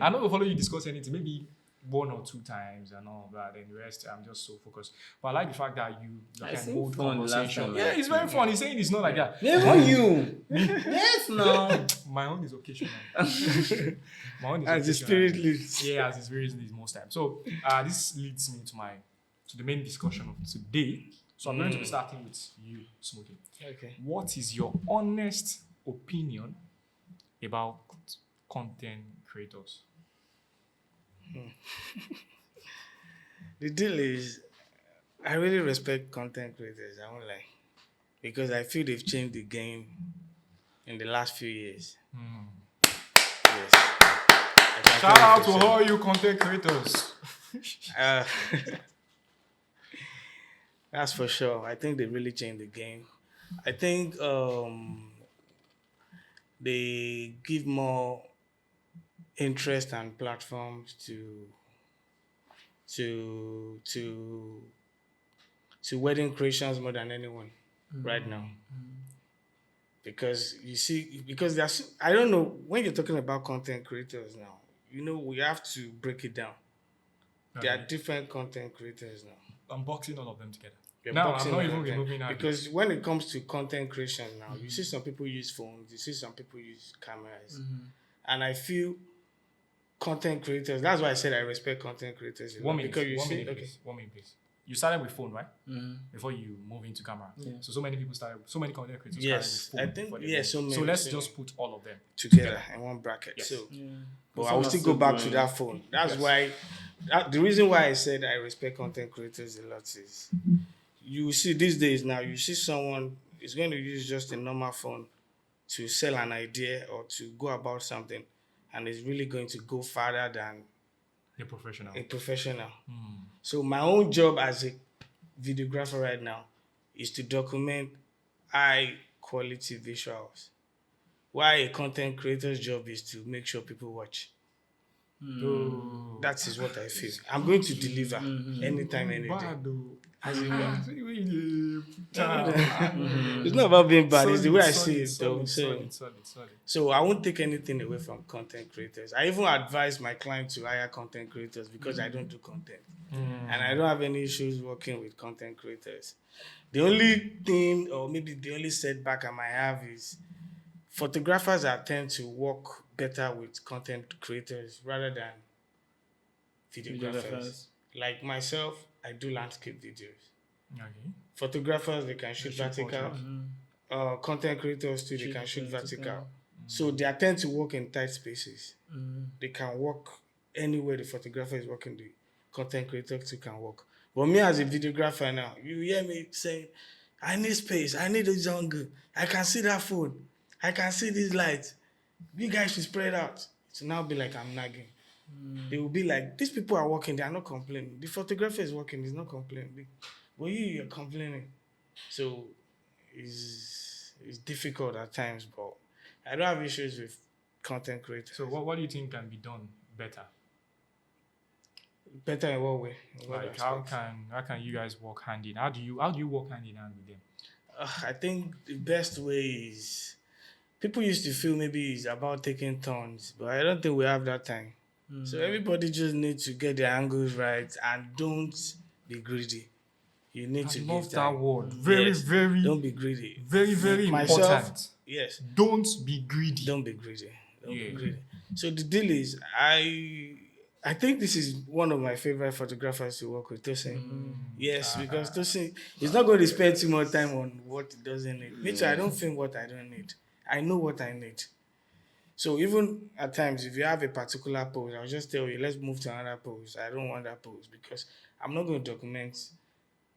I'm not gonna follow you discuss anything. Maybe 1 or 2 times and all of that. And the rest, I'm just so focused. But I like the fact that you I can seemed hold fun the last conversation. time, Yeah, like, it's very fun. He's saying it's not like that. Never you. Yes, no. My own is occasional. My own is As the occasional. spirit leads. Yeah, as the spirit leads most times. So this leads me to the main discussion of today. So I'm going to be starting with you, Smokey. Okay. What is your honest opinion about content creators? The deal is, I really respect content creators. I won't lie, because I feel they've changed the game in the last few years. Yes, I can Shout out to all you content creators. Uh, that's for sure. I think they really changed the game. I think they give more interest and platforms to to to wedding creations more than anyone right now. Because you see, because there's, I don't know, when you're talking about content creators now, we have to break it down. There are Okay. different content creators now. I'm boxing all of them together. We're Now, I'm boxing not all even of them. removing that. Because when it comes to content creation now, you see some people use phones, you see some people use cameras. And I feel content creators, that's why I said I respect content creators a lot. 1 minute. Because you 1 see, minute, okay, please. 1 minute, please. You started with phone, right? Before you move into camera. Yeah. So many people started. So many content creators yes, started I with phone. think, before they yeah, moved. so many. So let's so just many put all of them together in one bracket. Yes. So, Yeah. but I Some will are still still go back to growing. that phone. That's Yes. why, the reason why I said I respect content creators a lot is, you see these days now, you see someone is going to use just a normal phone to sell an idea or to go about something, and is really going to go farther than A professional. a professional. So my own job as a videographer right now is to document high quality visuals. Why a content creator's job is to make sure people watch. Oh. That is what I feel. I'm going to deliver anytime, any day. Bad though. As in, It's it's not about being bad. It's the way I see it, though. Solid. So I won't take anything away from content creators. I even advise my clients to hire content creators because I don't do content. And I don't have any issues working with content creators. The only thing, or maybe the only setback I might have, is photographers are tend to work better with content creators rather than videographers. Like myself, I do landscape videos. Okay. Photographers, they can shoot shoot vertical. portrait. Content creators too, they can shoot vertical. vertical. So they tend to work in tight spaces. They can work anywhere the photographer is working, the content creator too can work. But me as a videographer now, you hear me saying, I need space, I need a jungle, I can see that phone, I can see these lights. You guys should spread out. So now be like I'm nagging. They will be like, these people are working, they are not complaining. The photographer is working, he's not complaining. But you're complaining. So it's difficult at times, but I don't have issues with content creators. So what do you think can be done better? Better in what way? In what Like how aspect? can you guys work hand in? How do you work hand in hand with them? I think the best way is, people used to feel maybe it's about taking turns, but I don't think we have that time. So everybody just needs to get their angles right and don't be greedy. You need to I give love time. that word. Very, Yes, very, don't be greedy. very Myself, important. Yes, Don't be greedy. don't be greedy. Don't Yeah. be greedy. So the deal is, I think this is one of my favorite photographers to work with, Tosin. Yes, because Tosin is not going to spend too much time on what he doesn't need. Me too, I don't film what I don't need. I know what I need. So even at times, if you have a particular pose, I'll just tell you, let's move to another pose. I don't want that pose because I'm not going to document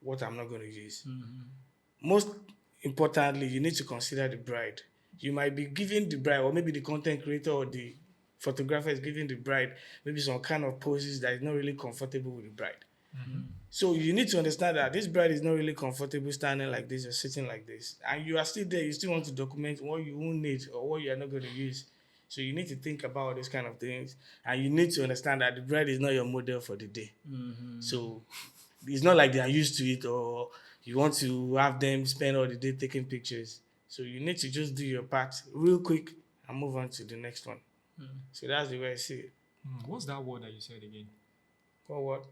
what I'm not going to use. Most importantly, you need to consider the bride. You might be giving the bride, or maybe the content creator or the photographer is giving the bride maybe some kind of poses that is not really comfortable with the bride. So you need to understand that this bride is not really comfortable standing like this or sitting like this. And you are still there, you still want to document what you won't need or what you are not going to use. So you need to think about these kind of things. And you need to understand that the bride is not your model for the day. So it's not like they are used to it, or you want to have them spend all the day taking pictures. So you need to just do your part real quick and move on to the next one. So that's the way I see it. What's that word that you said again? What?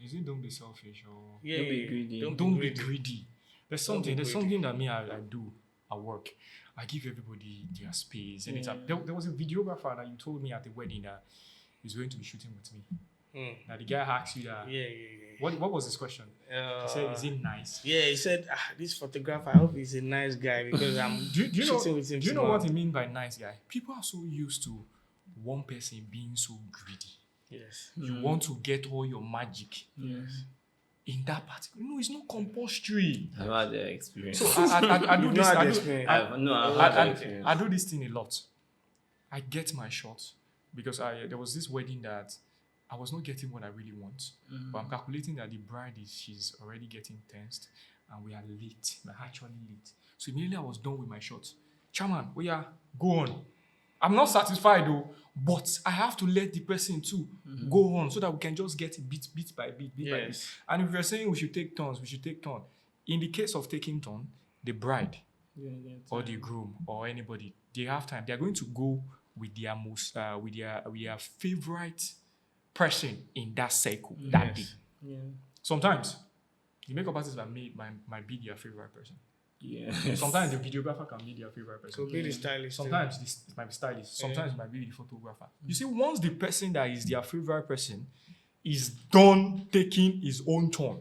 Is it don't be selfish or Yeah, Don't be greedy. Don't be greedy. There's Don't be something. There's greedy. something that I do at work. I give everybody their space. And there was a videographer that you told me at the wedding that he's going to be shooting with me. Now the guy asked you that. Yeah. What was his question? He said, "Is it nice?" Yeah, he said, this photographer, I hope he's a nice guy because I'm Do you know? shooting with him Do you know tomorrow. what he mean by nice guy? People are so used to one person being so greedy. Yes. You want to get all your magic in that particular. No, it's not compulsory. I've had the experience. So I do You've this. not had I the do, experience. I've had the experience. I do this thing a lot. I get my shots. because there was this wedding that I was not getting what I really want, but I'm calculating that the bride she's already getting tensed, and we are late. We're actually late. So immediately I was done with my shot. Chairman, go on. I'm not satisfied though, but I have to let the person too go on so that we can just get it bit by bit, bit by bit. Yes. And if you're saying we should take turns, we should take turn. In the case of taking turn, the bride or the groom or anybody, they have time. They're going to go with their most with their favorite person in that circle that day. Yeah. Sometimes the makeup artist might be their favorite person. Yeah. Sometimes the videographer can be their favorite person. Could be the stylist. Sometimes it might be stylist. Sometimes it might be the photographer. You see, once the person that is their favorite person is done taking his own turn,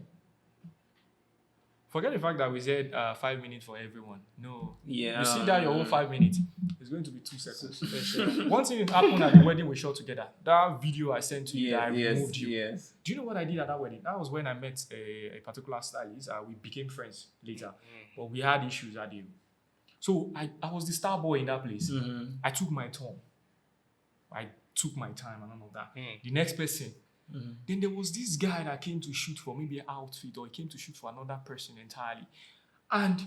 forget the fact that we said 5 minutes for everyone. No. Yeah. You see that your own 5 minutes, it's going to be 2 seconds. One thing happened at the wedding we shot together. That video I sent to you that I removed you. Yes. Do you know what I did at that wedding? That was when I met a particular stylist. We became friends later. But we had issues that day. So I was the star boy in that place. I took my turn. I took my time and all of that. The next person. Then there was this guy that came to shoot for maybe an outfit, or he came to shoot for another person entirely. And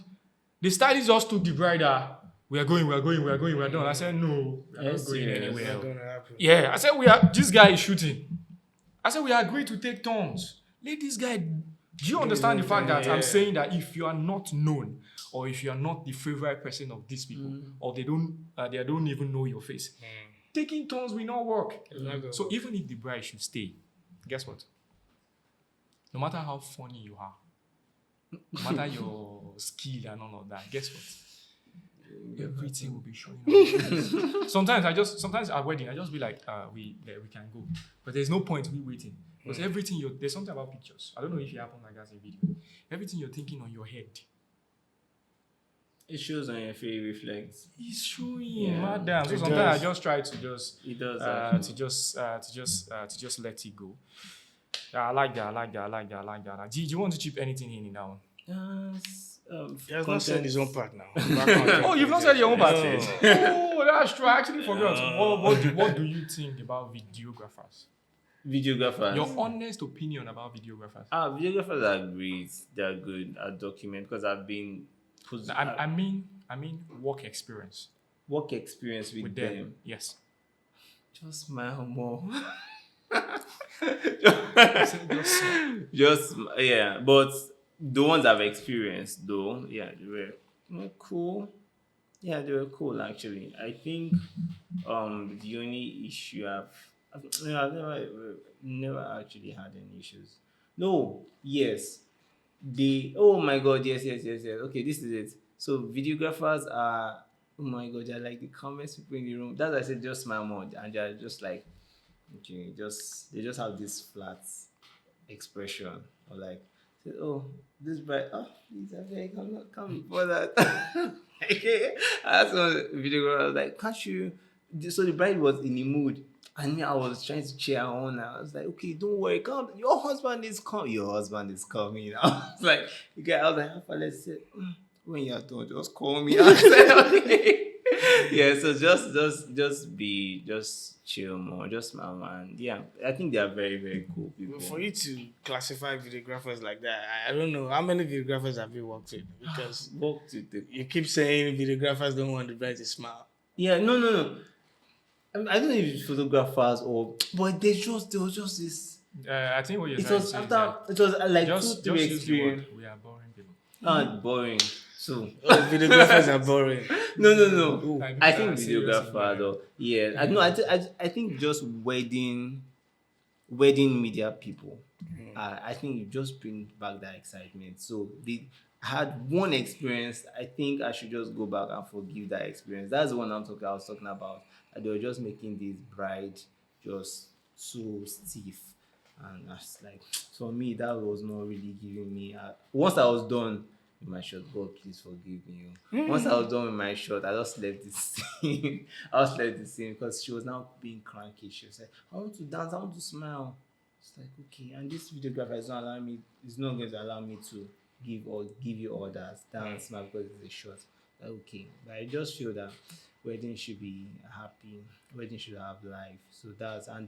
the stylist just took the bride. We are going, we're done. I said, no, we're not going anywhere. It's not gonna happen. Yeah, I said, this guy is shooting. I said, we agreed to take turns. Let this guy. Do you understand the fact that I'm saying that if you are not known, or if you are not the favorite person of these people, or they don't even know your face, taking turns will not work. So even if the bride should stay, guess what? No matter how funny you are, no matter your skill and all of that, guess what? Everything will be showing up. Sometimes at wedding, I just be like, we can go. But there's no point we waiting. Because there's something about pictures. I don't know if it happened like that in video. Everything you're thinking on your head, It shows on your face reflects. it's showing. Yeah. Madam. So It sometimes does. I just try to just It does. to just let it go. Yeah, I like that. Do you want to chip anything in that one? He has not said his own part now. Oh, you've not said your own part. No. Oh, that's true. I actually forgot. What do you think about videographers? Videographers. Your honest opinion about videographers? Videographers are great. They're good at document because I've been I mean work experience work experience with them. them. Yes. Just smile more. Just Yeah, but the ones I've experienced though, they were cool. Yeah, they were cool actually. I think the only issue I've never actually had any issues. No, yes. Oh my god, yes. Okay, this is it. So videographers are, oh my god, they're like the calmest people in the room. That's why I said just smile more, and they're just like, okay, they just have this flat expression, or like, say, oh, this bride, oh please, I beg, I'm not coming for that. Okay, I asked one videographer, I was like, can't you? So the bride was in the mood. And me, I was trying to cheer her on. I was like, okay, don't worry, come. Your husband is coming. Your husband is coming. I was like, Alpha, let's say, when you're done, just call me. I said, okay. Yeah, so just chill more, just smile, man. Yeah, I think they are very, very cool people. For you to classify videographers like that, I don't know how many videographers have you worked with, because you keep saying videographers don't want the bride to smile. Yeah, no. I don't know if it's photographers but there was just this. I think what you're It trying to was say is after. that It was like just 2-3 use the word, experience. we are boring people. Boring. So Videographers are boring. no. Like, I think serious videographer in though. Yeah, I know. I think just wedding media people. I think you just bring back that excitement. So they had one experience. I think I should just go back and forgive that experience. That's the one I was talking about. They were just making this bride just so stiff, and I was like, for me, that was not really giving me. Once I was done with my shot, God, please forgive me. Once I was done with my shot, I just left the scene. Because she was now being cranky. She was like, I want to dance, I want to smile. It's like, okay, and this videographer is not going to allow me to give you orders, dance, smile, because it's a shot. Like, okay, but I just feel that wedding should be happy, wedding should have life. So that's and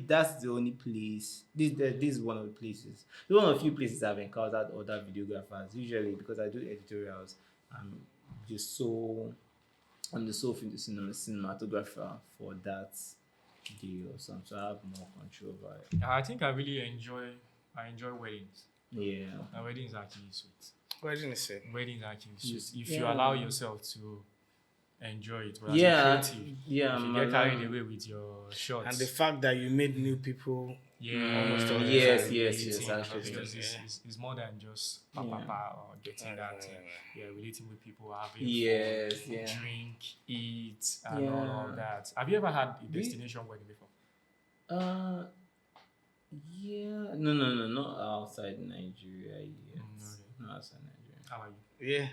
that's the only place. This is one of the places. It's one of the few places I've encountered other videographers. Usually because I do editorials, I'm just so I'm the sole cinematographer for that deal or something. So I have more control over it. I think I enjoy weddings. Yeah. Weddings are actually sweet. Wedding is it? Weddings are actually sweet. If you Yeah. allow yourself to enjoy it, well, Yeah, as a creative, yeah, if you man. get carried away with your shots. And the fact that you made new people. yeah, almost all the yes, time. yes, relating, actually. because Yeah. it's more than just pa Yeah. or getting that. Yeah, relating with people, having Yes, fun, yeah. drink, eat, and all Yeah. of that. Have you ever had a destination wedding before? Uh, yeah. No, not outside Nigeria yet. Okay. Not outside Nigeria. How are you? Yeah.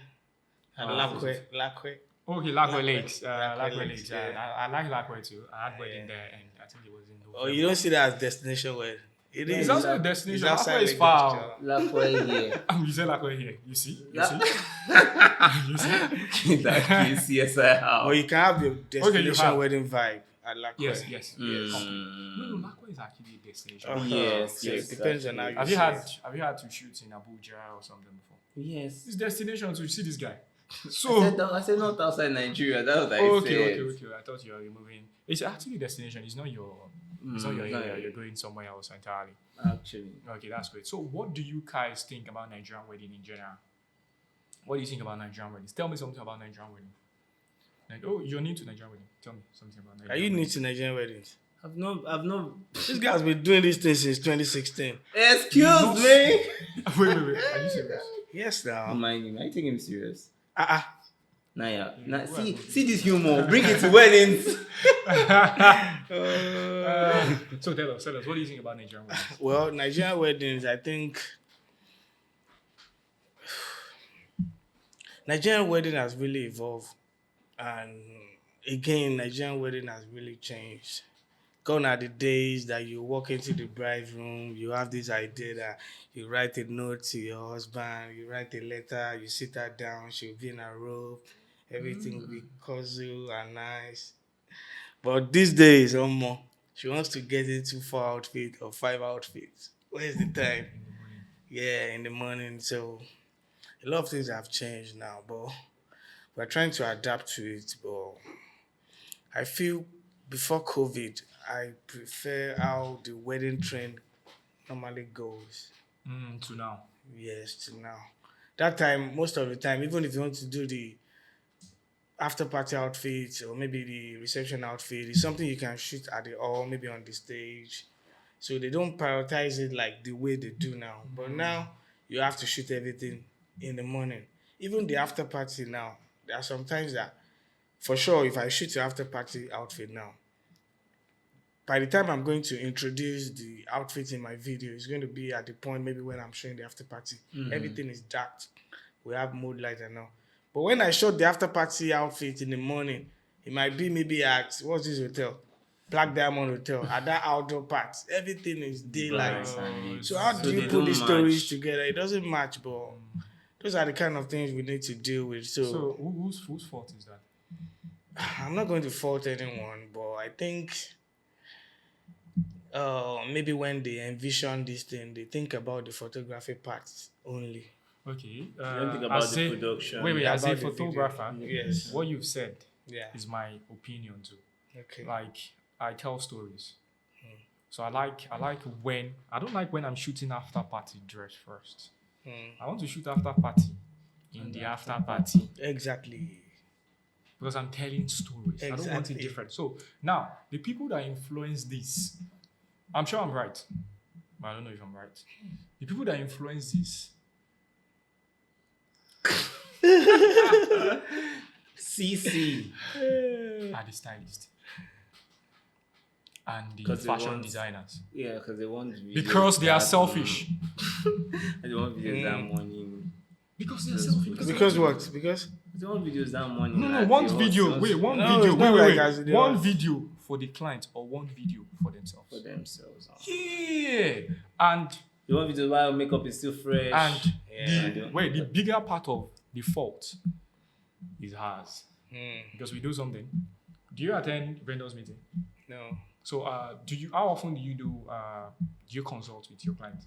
And Lakwe. Okay, Lakwe Lakwe. Lakes. Lakwe Lakwe Lakes, Lakes. yeah. I like Lakwe too. I had wedding there, and I think it was in November. Oh, you don't see that as destination wedding. It Yeah, is. It's also a It's destination. It's outside Lakwe is Lagos, far. Joe. Lakwe here. You say Lakwe here. You see? You La- see? You see? In that case, yes, I have. Or you can have your destination have. wedding vibe at Lakwe. Yes. No, Mm. Lakwe is actually a destination. Yes, So yes, it depends on how actually. you Have you had to shoot in Abuja or something before? Yes. It's destination to see this guy. I So said not outside Nigeria. That's what I okay. said. I thought you were removing. It's actually a destination. It's not your. It's not your area. You're going somewhere else entirely. Actually. Okay, that's great. So, what do you guys think about Nigerian wedding in general? What do you think about Nigerian weddings? Tell me something about Nigerian wedding. Like, oh, you're new to Nigerian wedding. Tell me something about Nigerian. Are you new wedding. to Nigerian weddings? I've not. This guy's been doing this thing since 2016. Excuse Not- me. wait. Are you serious? Yes, Don't now. mind him. Are you taking him serious? Well, See this humor. Bring it to weddings. So tell us, what do you think about Nigerian weddings? Well, Nigerian weddings, I think Nigerian wedding has really evolved, and again, Nigerian wedding has really changed. Gone are the days that you walk into the bride room, you have this idea that you write a note to your husband, you write a letter, you sit her down, she'll be in a robe, everything will be cozy and nice. But these days, she wants to get into 4 outfits or 5 outfits. Where's the time? Yeah, in the morning. So a lot of things have changed now, but we're trying to adapt to it. But I feel before COVID, I prefer how the wedding trend normally goes. To now. Yes, to now. That time, most of the time, even if you want to do the after party outfit or maybe the reception outfit, it's something you can shoot at the hall, maybe on the stage. So they don't prioritize it like the way they do now. But now you have to shoot everything in the morning. Even the after party now, there are some times that, for sure, if I shoot the after party outfit now, by the time I'm going to introduce the outfit in my video, it's going to be at the point maybe when I'm showing the after party. Everything is dark. We have mood light and all. But when I shot the after party outfit in the morning, it might be maybe at, what's this hotel? Black Diamond Hotel. At that outdoor part, everything is daylight. So how do you they put don't the stories match. together? It doesn't match, but those are the kind of things we need to deal with. So whose fault is that? I'm not going to fault anyone, but I think maybe when they envision this thing, they think about the photography parts only. Okay. don't think about as the a- production. Wait, Yeah, as a about the video. photographer, Yes. what you've said Yeah. is my opinion too. Okay. Like I tell stories. So I like when I don't like when I'm shooting after party dress first. I want to shoot after party in the after party Exactly. because I'm telling stories. I don't want it Exactly. different. So now the people that influence this, I'm sure I'm right, but I don't know if I'm right. The people that influence this CC. are the stylists and the 'Cause they fashion want- designers Yeah, because they want videos because they are that selfish. They want videos that morning. Because they are Those selfish. videos. Because what? Because They want videos that morning. No, like one they video. want Wait, one No, video. it's not Wait, like wait. as they One are- video for the client or one video for themselves. for themselves. Yeah, and They want videos while makeup is still fresh. and Yeah. the bigger part of the fault is hers. because we do something. Do you attend vendors meeting? No, So how often do you consult with your client?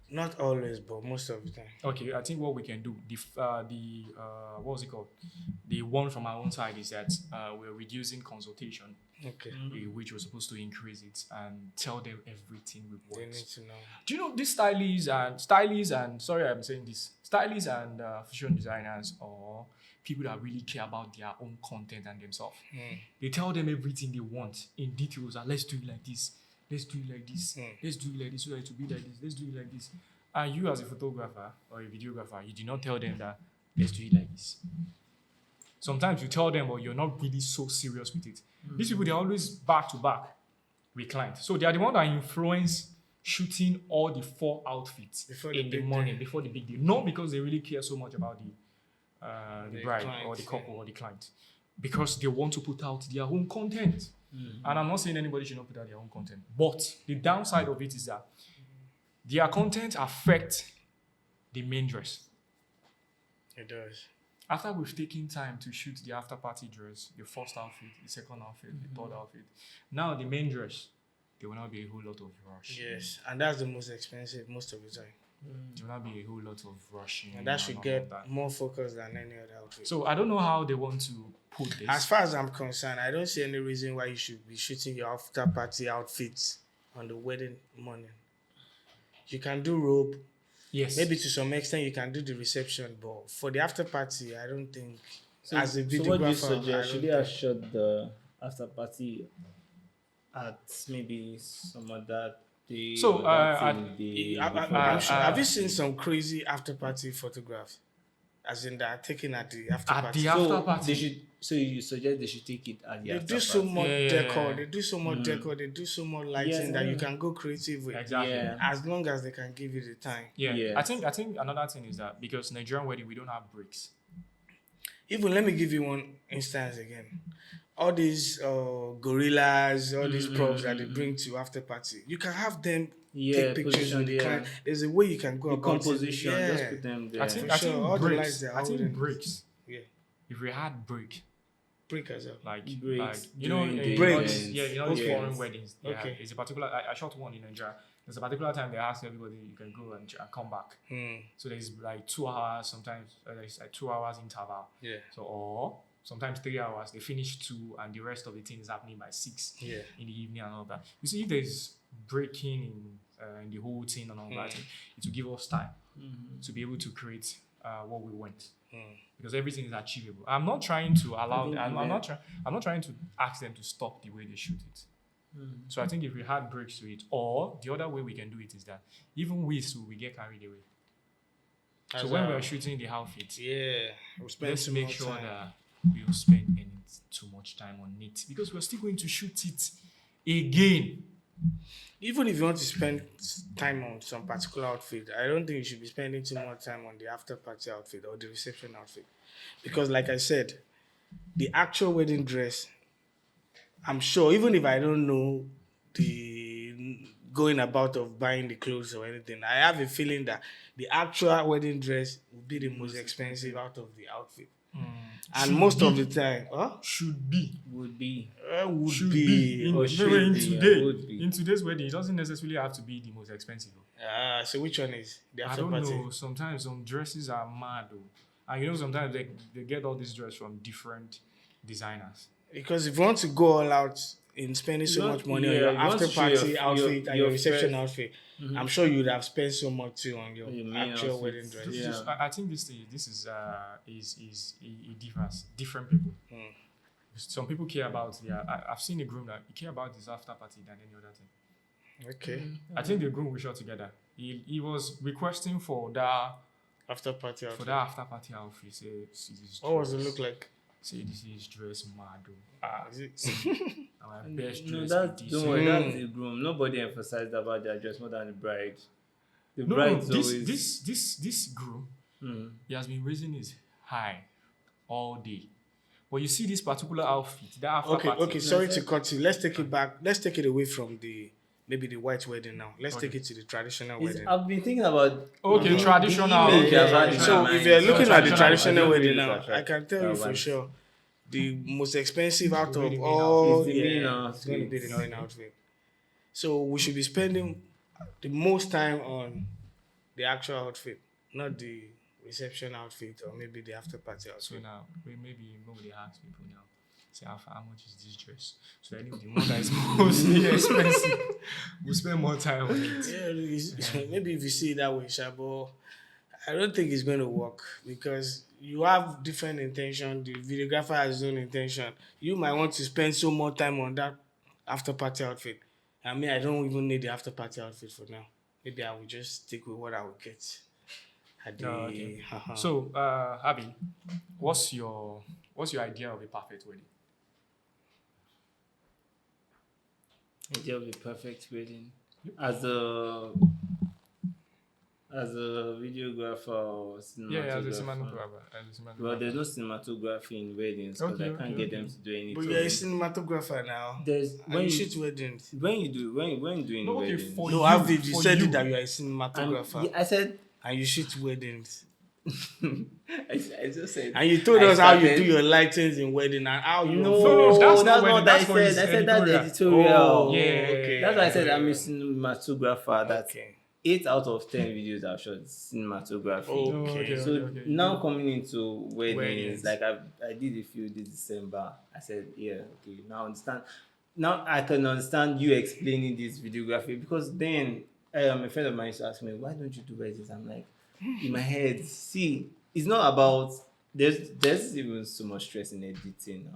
not always, but most of the time. Okay, I think what we can do, what was it called? The one from our own side is that we're reducing consultation, Okay, which was supposed to increase it and tell them everything we they want. need to know. Do you know these stylists and sorry I'm saying this, stylists and fashion designers or people that really care about their own content and themselves. They tell them everything they want in details and let's do it like this. Let's do it like this. Let's do it like this so that it will be like this. Let's do it like this. And you as a photographer or a videographer, you do not tell them that let's do it like this. Sometimes you tell them, but you're not really so serious with it. These people, they're always back to back with clients. So they are the one that influence shooting all the 4 outfits in the morning before the big day. Not because they really care so much about the bride client, or the couple or the client. Because they want to put out their own content. And I'm not saying anybody should not put out their own content. But the downside of it is that their content affect the main dress. It does. After we've taken time to shoot the after party dress, the first outfit, the second outfit, the third outfit, now the main dress, there will not be a whole lot of rush. Yes, and that's the most expensive most of the time. There will not be a whole lot of rushing. And that should get more focus than any other outfit. So I don't know how they want to put this. As far as I'm concerned, I don't see any reason why you should be shooting your after party outfits on the wedding morning. You can do robe. Yes. Maybe to some extent you can do the reception, but for the after party, I don't think. So, as a videographer, so what do you suggest? Should we have shot the after party at maybe some other day? So, I'm sure. Have you seen some crazy after party photographs? As in that taken at the after At party. the after party. They should. So you suggest they should take it at the They after do party? so much Yeah. decor. They do so much decor. They do so much lighting Yes, that yeah. you can go creative with. Exactly. Yeah. As long as they can give you the time. Yeah. Yes. I think another thing is that because Nigerian wedding we don't have breaks. Even let me give you one instance again. All these gorillas, all these props that they bring to after party, you can have them take pictures position, with the client. There's a way you can go The about composition, it. just Yeah. put them there. I think For sure, all the lights breaks. they're I think holding. breaks. Yeah. If we had break, Break as well. like Breaks you know, during in the Breaks. these- yeah, you know, these Okay. foreign weddings. Yeah, Okay. it's a particular. I shot one in Nigeria. There's a particular time they ask everybody you can go and come back. So there's like 2 hours. Sometimes there's like 2 hours interval. Yeah. So or sometimes 3 hours. They finish 2, and the rest of the thing is happening by 6 Yeah. in the evening and all that. You see, if there's breaking in the whole thing and all that, it will give us time to be able to create what we want. Because everything is achievable. I'm not trying to allow. I'm not trying to ask them to stop the way they shoot it. So I think if we had breaks to it, or the other way we can do it is that even we get carried away. So when we are shooting the outfit, Yeah. We'll spend let's some make more sure time. that we don't spend any too much time on it because we're still going to shoot it again. Even if you want to spend time on some particular outfit, I don't think you should be spending too much time on the after party outfit or the reception outfit. Because like I said, the actual wedding dress, I'm sure, even if I don't know the going about of buying the clothes or anything, I have a feeling that the actual wedding dress will be the most expensive out of the outfit. And Should most of be. the time, Should be. Would be. Should be. Or should be, would be. In today's wedding, it doesn't necessarily have to be the most expensive. So which one is the I after don't party? know. Sometimes some dresses are mad though. And you know sometimes they get all these dresses from different designers. Because if you want to go all out in spending so much money on your you want after to show party your- outfit and your reception first- outfit, I'm sure you would have spent so much too on your Your main actual outfit. wedding dress. Yeah. I think this is it differs different people. Some people care about I've seen a groom that he care about his after party than any other thing. Okay. I think the groom we shot together. He was requesting for that After party outfit. after party outfit. Say, see this What was it dress. look like? Say this is dress mad. Is it? My best No, dress. that's, with don't this. worry, that's the groom. Nobody emphasized about their dress more than the bride. The No, bride's this always. this groom, he has been raising his high all day. But you see this particular outfit, that after Okay, party. okay. Sorry to cut you. Let's take it back. Let's take it away from maybe the white wedding now. Let's take it to the traditional wedding. I've been thinking about. Okay, the traditional. image Okay, about traditional. it. So if you're looking at the Traditional, traditional I don't wedding really now, attract I can tell you for that sure the most expensive out Will be of the main all. outfit. It's the main It's going to be the outfit. main outfit. So we should be spending the most time on the actual outfit, not the reception outfit or maybe the after party So outfit. now maybe they ask people now. Say how much is this dress? So anyway, the one that is mostly expensive, we'll spend more time on it. Yeah, maybe if you see it that way, Sha, but I don't think it's going to work because you have different intention. The videographer has his own intention. You might want to spend so more time on that after party outfit. I mean, I don't even need the after party outfit for now. Maybe I will just stick with what I will get at the. Oh, okay. So, Abby, what's your idea of a perfect wedding? Idea of a perfect wedding. As a videographer or Yeah, as a cinematographer. Well, there's no cinematography in weddings because Okay, I can't get them to do anything. But you're a cinematographer now. There's And you shoot weddings. when you doing No, okay, weddings. for No, you, Avid, you for said you. it that you are a I'm- cinematographer yeah, I said and you shoot weddings. I just said And you told I us how you started- do your lightings in wedding and how you No, No, that's not what wedding, that's for I his said. I said that's editorial. editorial. Oh, Yeah, okay. That's why I said I'm a cinematographer. That's Okay. 8 out of 10 videos I've shot is cinematography. Oh, okay. So now coming into weddings, Weddings. like I did a few this December. I said, yeah, okay, now I understand. Now I can understand you explaining this videography because then a friend of mine used to ask me, why don't you do weddings? I'm like, in my head, see, it's not about there's even so much stress in editing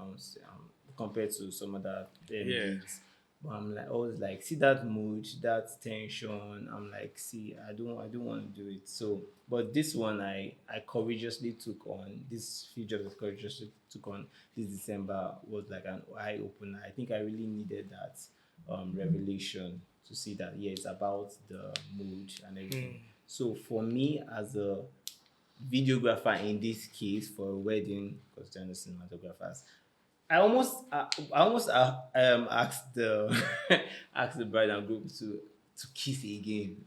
compared to some other Yeah. gigs. But I'm like always like see that mood, that tension. I'm like, see, I don't want to do it. So but this one I courageously took on. This few jobs I courageously took on this December was like an eye opener. I think I really needed that revelation to see that yeah, it's about the mood and everything. So for me as a videographer in this case for a wedding, because they're the cinematographers, I almost asked the asked the bride and groom to kiss again.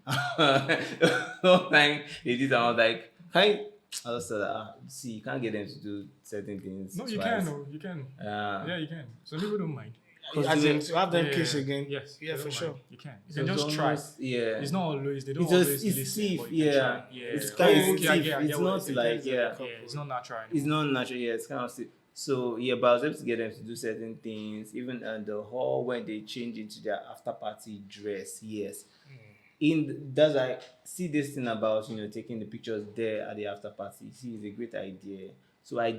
One time they did, I was like, can you? I was like, see, you can't get them to do certain things. No, you twice. can. No, you can. Yeah, you can. Some people don't mind. As in, to have them Yeah, kiss again. Yes. Yeah, they for don't sure. mind. You can. You So can it's just try. almost- Yeah. It's not always. They don't It's just- always it's listen, safe, but you can yeah. try. Yeah. It's Oh, kind of okay, I safe. get It's what not you're saying. like, yeah. It's not natural. It's not natural, yeah, it's kind of sick. So yeah, but I was able to get them to do certain things, even at the hall when they change into their after party dress. Yes, that's I see this thing about taking the pictures there at the after party. See, it's a great idea. So I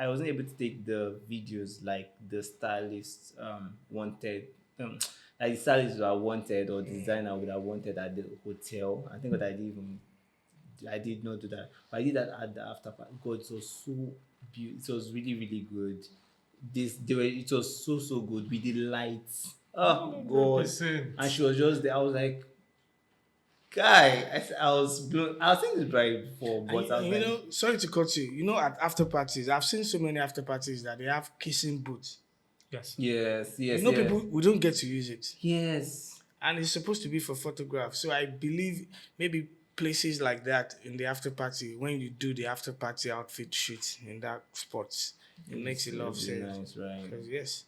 wasn't able to take the videos like the stylist wanted, like the stylist would have wanted or designer would have wanted at the hotel. I think what I did not do that. But I did that at the after party. God, it was so beautiful. It was really, really good. It was so good with the lights. Oh God. 100%. And she was just there. I was like, guy, I was blown. I was saying this right before, And but I was like, sorry to cut you. You know, at after parties, I've seen so many after parties that they have kissing booths. Yes. yes. People, we don't get to use it. Yes. And it's supposed to be for photographs. So I believe maybe places like that in the after party, when you do the after party outfit shoot in that spot, it makes a lot of Really sense. nice, right? 'Cause yes.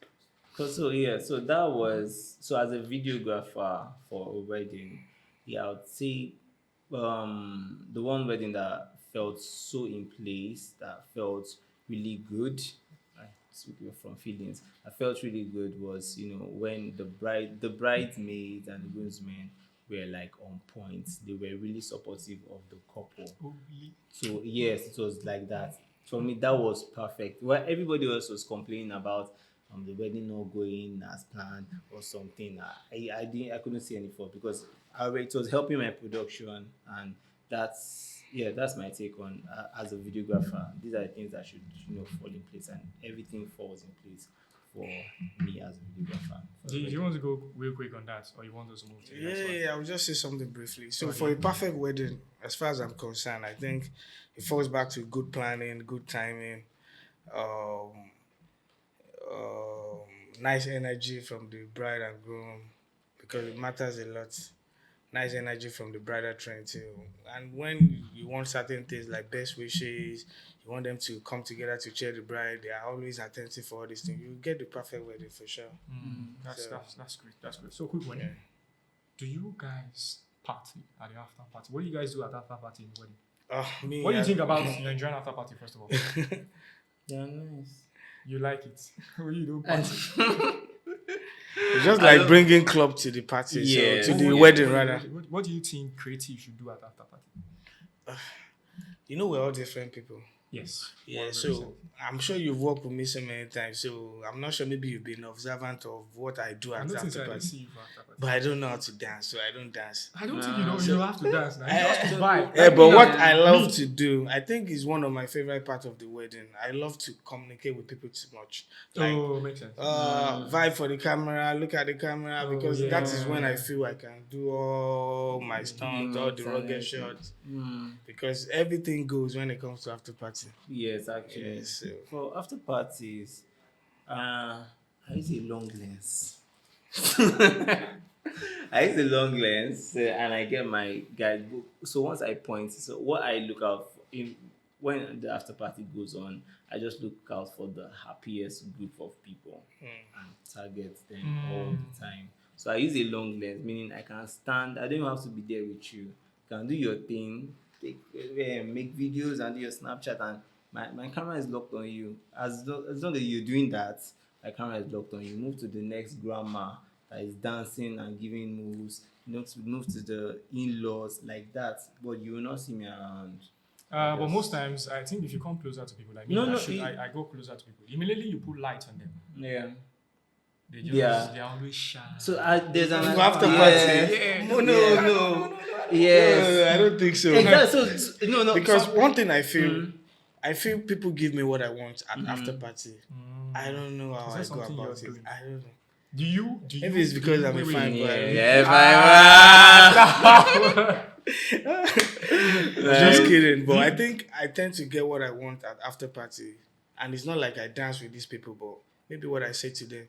So that was as a videographer for a wedding, yeah, I would say the one wedding that felt so in place, that felt really good. Speaking from feelings, I felt really good was when the bridesmaids and the groomsmen were like on point. They were really supportive of the couple. So yes, it was like that. For me, that was perfect. Well, everybody else was complaining about the wedding not going as planned or something. I couldn't see any fault because it was helping my production, and that's my take on as a videographer. These are the things that should fall in place, and everything falls in place for me as a videographer. Do you want to go real quick on that, or you want us to move to the next one? Yeah, I'll just say something briefly. So, Oh, for yeah. a perfect wedding, as far as I'm concerned, I think it falls back to good planning, good timing, um, nice energy from the bride and groom, because it matters a lot. Nice energy from the bridal train too. And when you want certain things like best wishes. You want them to come together to cheer the bride. They are always attentive for all these things. You get the perfect wedding for sure. That's So- that's great. That's great. So quick one. Yeah. Do you guys party at the after party? What do you guys do at after party in the wedding? Me, What do you I- think about Nigerian after party first of all? Yeah, nice. You like it? Or you don't party? It's just like bringing club to the party, Yes. so to the What- wedding rather. What do you think creative should do at after party? You know, we're all different people. Yes. Yeah, 100%. so I'm sure you've worked with me so many times. So I'm not sure maybe you've been observant of what I do I at don't think after I party. see you for after party. But I don't know how to dance, so I don't dance. I don't think you don't have to dance now. You have to vibe. Yeah, Like, but you know, what I love me- to do, I think is one of my favorite parts of the wedding. I love to communicate with people too much. Like, Oh, makes sense. vibe for the camera, look at the camera, Oh, because that is when I yeah. feel I can do all my stunts, all the rugged shots. Because everything goes when it comes to after party. Yes, actually. Yeah, so- For after parties, I use a long lens. I use a long lens and I get my guidebook. So once I point, so what I look out for in when the after party goes on, I just look out for the happiest group of people and target them all the time. So I use a long lens, meaning I can stand. I don't even have to be there with you. You can do your thing, make videos and do your Snapchat, and my camera is locked on you. As long as you're doing that, my camera is locked on you. Move to the next grandma that is dancing and giving moves. Move to the in-laws like that, but you will not see me around. But Yes. most times, I think if you come closer to people, like me, No, I go closer to people. Immediately you put light on them. Yeah. They just, Yeah. they're always shy. So there's an After yeah. party? Yeah. No. Yes. I don't think so. Exactly. So no. Because so- one thing I feel people give me what I want at after party. I don't know how Is I that go something you're about it. doing? I don't know. Do you? Maybe it's because I'm a fine boy. yeah, Just kidding. But I think I tend to get what I want at after party. And it's not like I dance with these people, but maybe what I say to them,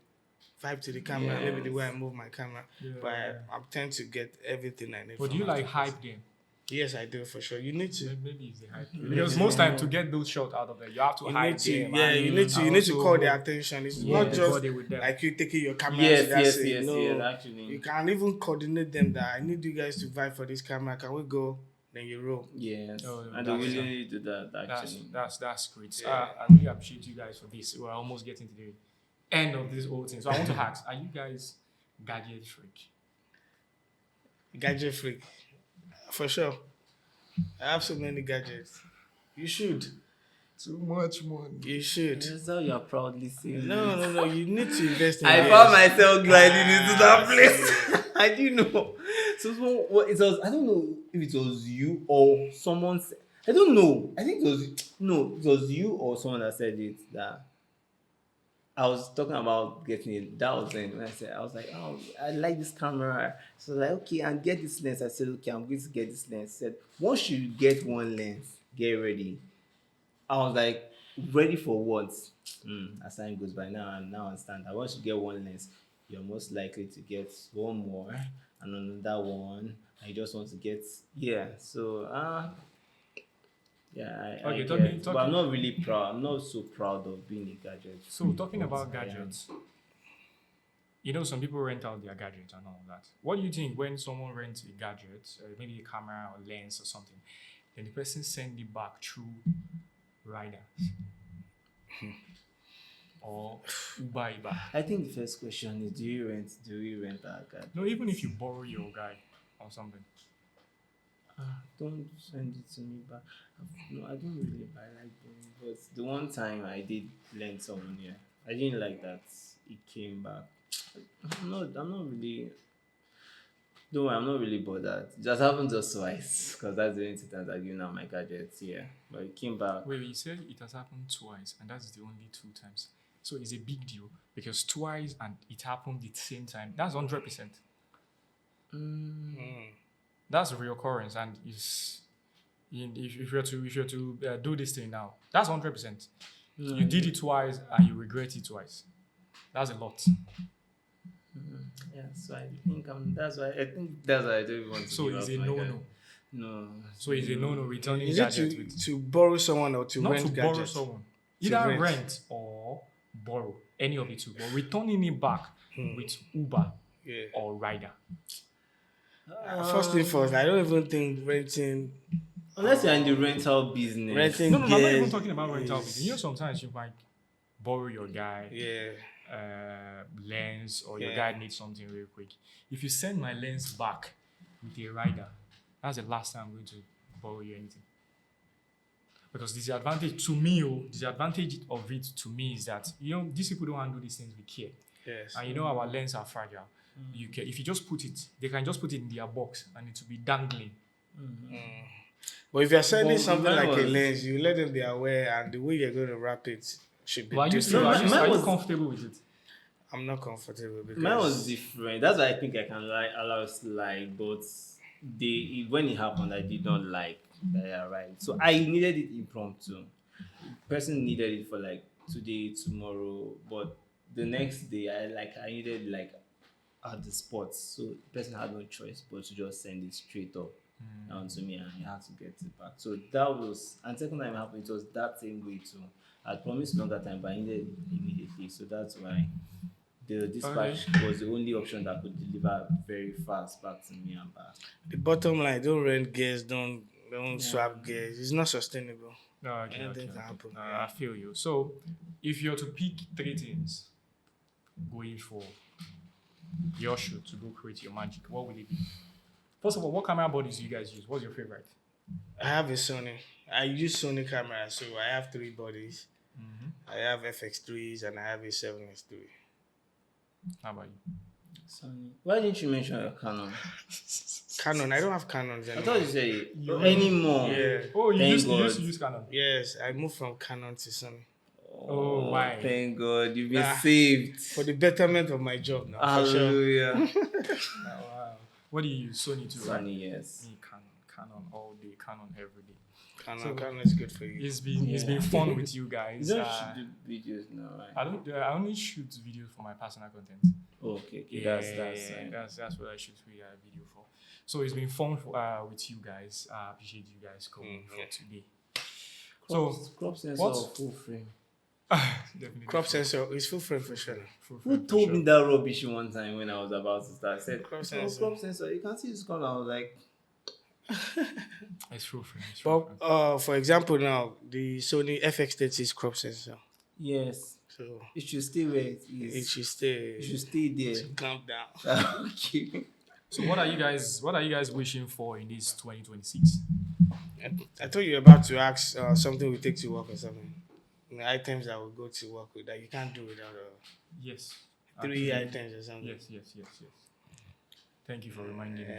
vibe to the camera, maybe the way I move my camera. Yeah. But I tend to get everything I need. But do from you like after party. hype them? Yes, I do for sure. You need to. Maybe it's the hype. Because most time to get those shots out of there, you have to You hype need to, them. yeah, and- you need to, and you need to also call their attention. It's not body just with them. like you taking your camera. Yes, to that's yes, it. No, yes, actually. you can even coordinate them that I need you guys to vibe for this camera. Can we go? Then you roll. Yes. Oh, And they that's- willingly do that actually. That's great. Yeah. I really appreciate you guys for this. We're almost getting to the end of this whole thing. So I want to ask, are you guys gadget freak? Gadget freak, for sure. I have so many gadgets. You should. Too much money. You should. That's how you're proudly saying. No. You need to invest in. I this. found myself gliding into that place. I didn't know. So what it was, I don't know if it was you or someone. I don't know. I think it was you or someone that said it that. I was talking about getting it. That was when I was like, oh, I like this camera. So I was like, okay, and get this lens. I said, okay, I'm going to get this lens. I said, once you get one lens, get ready. I was like, ready for what? As time goes by now, I now understand that once you get one lens, you're most likely to get one more and another one. And you just want to get, so, yeah, I Okay, get. talking- But I'm not really proud. I'm not so proud of being a gadget. So talking But about I am. gadgets, you know, some people rent out their gadgets and all that. What do you think when someone rents a gadget, maybe a camera or lens or something, then the person send it back through rider or Uber? I think the first question is, do you rent our gadget? No, even if you borrow your guy or something. Don't send it to me back. No, I don't really buy like them. But the one time I did lend someone here, I didn't like that it came back. I'm not really. Don't worry, I'm not really bothered. It just happened just twice because that's the only two times I've given out my gadgets here. But it came back. Wait, you said it has happened twice, and that's the only 2 times. So it's a big deal because twice and it happened at the same time. That's 100%. That's a reoccurrence, and if you're to do this thing now, that's 100%. You did it twice and you regret it twice. That's a lot. Yeah, so I think that's why I don't even want to. So give it's out a my no. gadget. No. So it's a no returning Is it gadget with to borrow someone or to not rent to borrow gadgets? someone. To Either rent. rent or borrow. Any of the two. But returning it back with Uber Yeah. or rider. First thing first, I don't even think renting Unless you're in the rental business. renting No, I'm not even gears talking about rental is- business. You know, sometimes you might borrow your guy Yeah. lens, or your Yeah. guy needs something real quick. If you send my lens back with a rider, that's the last time I'm going to borrow you anything. Because the advantage of it to me is that, you know, these people don't handle these things with care. Yes. And you know our lenses are fragile. If you just put it, they can just put it in their box and it will be dangling. But if you're sending But something mine like a was- lens, you let them be aware, and the way you're going to wrap it should be But are you, different. No, are you, mine are you was- comfortable with it? I'm not comfortable because Mine was different. That's why I think I can allow slide, but when it happened, I did not like that. Yeah, right. So I needed it impromptu. Person needed it for like today, tomorrow, but the next day I needed like at the spot. So the person had no choice but to just send it straight up down to me, and I had to get it back. So that was, and second time it happened, it was that same way too. I promised longer time, but I needed it immediately. So that's why the dispatch was the only option that could deliver very fast back to me and back. the bottom line, don't rent gears, don't swap gears. It's not sustainable. No, okay, Anything okay, can okay. happen, No, yeah. I feel you. So, if you're to pick 3 things going for your shoot to go create your magic, what will it be? First of all, what camera bodies do you guys use? What's your favorite? I have a Sony. I use Sony camera, so I have 3 bodies. I have FX3s and I have a 7S3. How about you? Sonny. Why didn't you mention your Canon? Canon, I don't have Canons I anymore. thought you said anymore. Yeah. Oh, you Thank used God. to use Canon. Yes, I moved from Canon to Sony Oh, why? Thank God, you've been Ah. saved. for the betterment of my job now. For sure. Hallelujah. Oh, wow. What do you use? Sony too, right? Sonny, yes. Me, Canon all day, Canon every day. Canon is good for you. It's been fun with you guys. You don't should do videos now, right? I only shoot videos for my personal content. Oh, okay. Yeah, That's that's what I shoot video for. So it's been fun with you guys. I appreciate you guys coming for today. crop sensor what? or full frame. Definitely Crop sensor is full frame for sure. full Who frame for told sure. me that rubbish one time when I was about to start? I said, Crop "Oh, sensor." crop sensor. You can see it's color." I was like, It's full frame. It's full But frame. for example, now the Sony FX30 is crop sensor, yes, so it should stay where it it is. should stay. It should stay there. Calm down. Okay. So what are you guys wishing for in this 2026? I thought you were about to ask something we take to work or something. The items that will go to work with that you can't do without Yes. 3 Actually, items or something. Yes. Thank you for reminding me.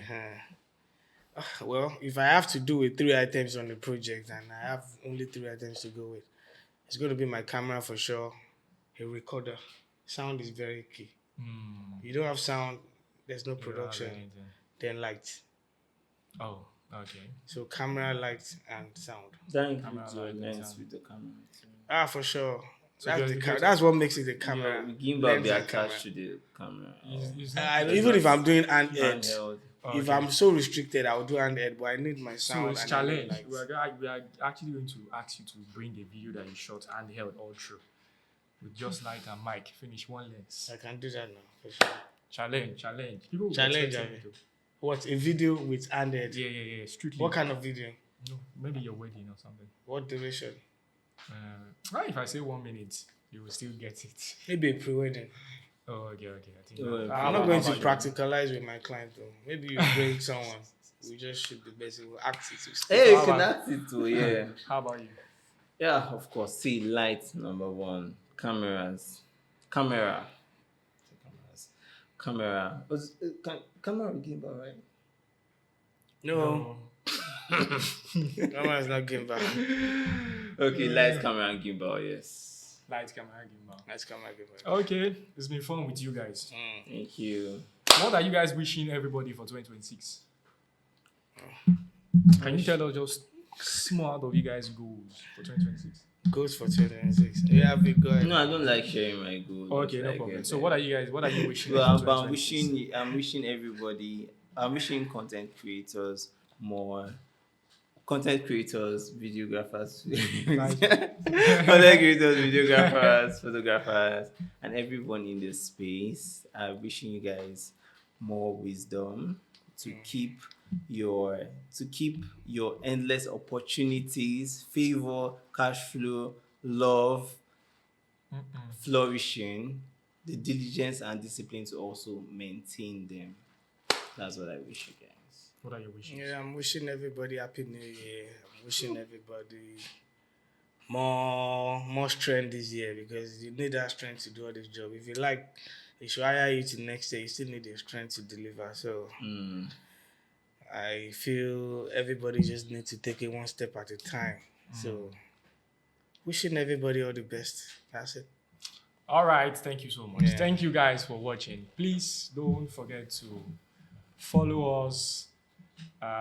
Well, if I have to do with 3 items on the project and I have only 3 items to go with, it's going to be my camera for sure, a recorder. Sound is very key. You don't have sound, there's no You don't have production. anything. Then light. Oh, okay. So camera, light, and sound. That includes Camera, your light, lens sound. with the camera. too. For sure. So That's, just the because- that's what makes it a camera. Your gimbal lens be and attached to the camera. Is Even if I'm doing hand ed, Handheld. if okay. I'm so restricted, I'll do hand ed, but I need my So sound. it's and I need challenge. lights. We are actually going to ask you to bring a video that you shot and held all through with just light and mic. Finish one lens. I can do that now, for sure. Challenge. People will Challenge, expect Abi. it. What, a video with hand ed? Yeah. Strictly. What kind of video? No, maybe your wedding or something. What duration? If I say 1 minute, you will still get it. Maybe a pre-wedding. Oh, okay. I think Oh, I'm not going to how about practicalize with my client though. Maybe you bring someone. We just shoot the basic. We'll act it to stay. Hey, you How can about- act it too, yeah. you? How about you? Yeah, of course. See, lights, number 1. Camera. Camera gimbal, right? No, camera is not game back. Okay, lights, camera, and gimbal, yes. Light camera, gimbal. Let's come back. Okay, it's been fun with you guys. Thank you. What are you guys wishing everybody for 2026? Can you tell us just small out of you guys' goals for 2026? Goes for 2026. Yeah, big guy. No, I don't like sharing my goals. Okay, no Like, problem. So what are you wishing? Well, for but 2026? I'm wishing everybody, I'm wishing content creators more content creators, videographers, Nice. content creators, videographers, photographers, and everyone in this space. Wishing you guys more wisdom to keep your endless opportunities, favor, cash flow, love, flourishing, the diligence and discipline to also maintain them. That's what I wish you guys. What are your wishes? Yeah, I'm wishing everybody happy New Year. I'm wishing everybody more strength this year because you need that strength to do all this job. If you like, they should hire you to next year. You still need the strength to deliver. So I feel everybody just needs to take it one step at a time. So wishing everybody all the best. That's it. All right. Thank you so much. Yeah. Thank you guys for watching. Please don't forget to follow us,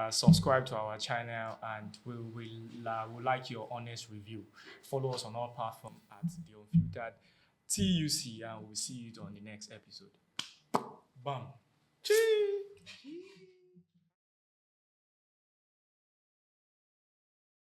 subscribe to our channel, and we'll like your honest review. Follow us on all platforms at The Unfiltered TUC, and we'll see you on the next episode. Bam. Chee.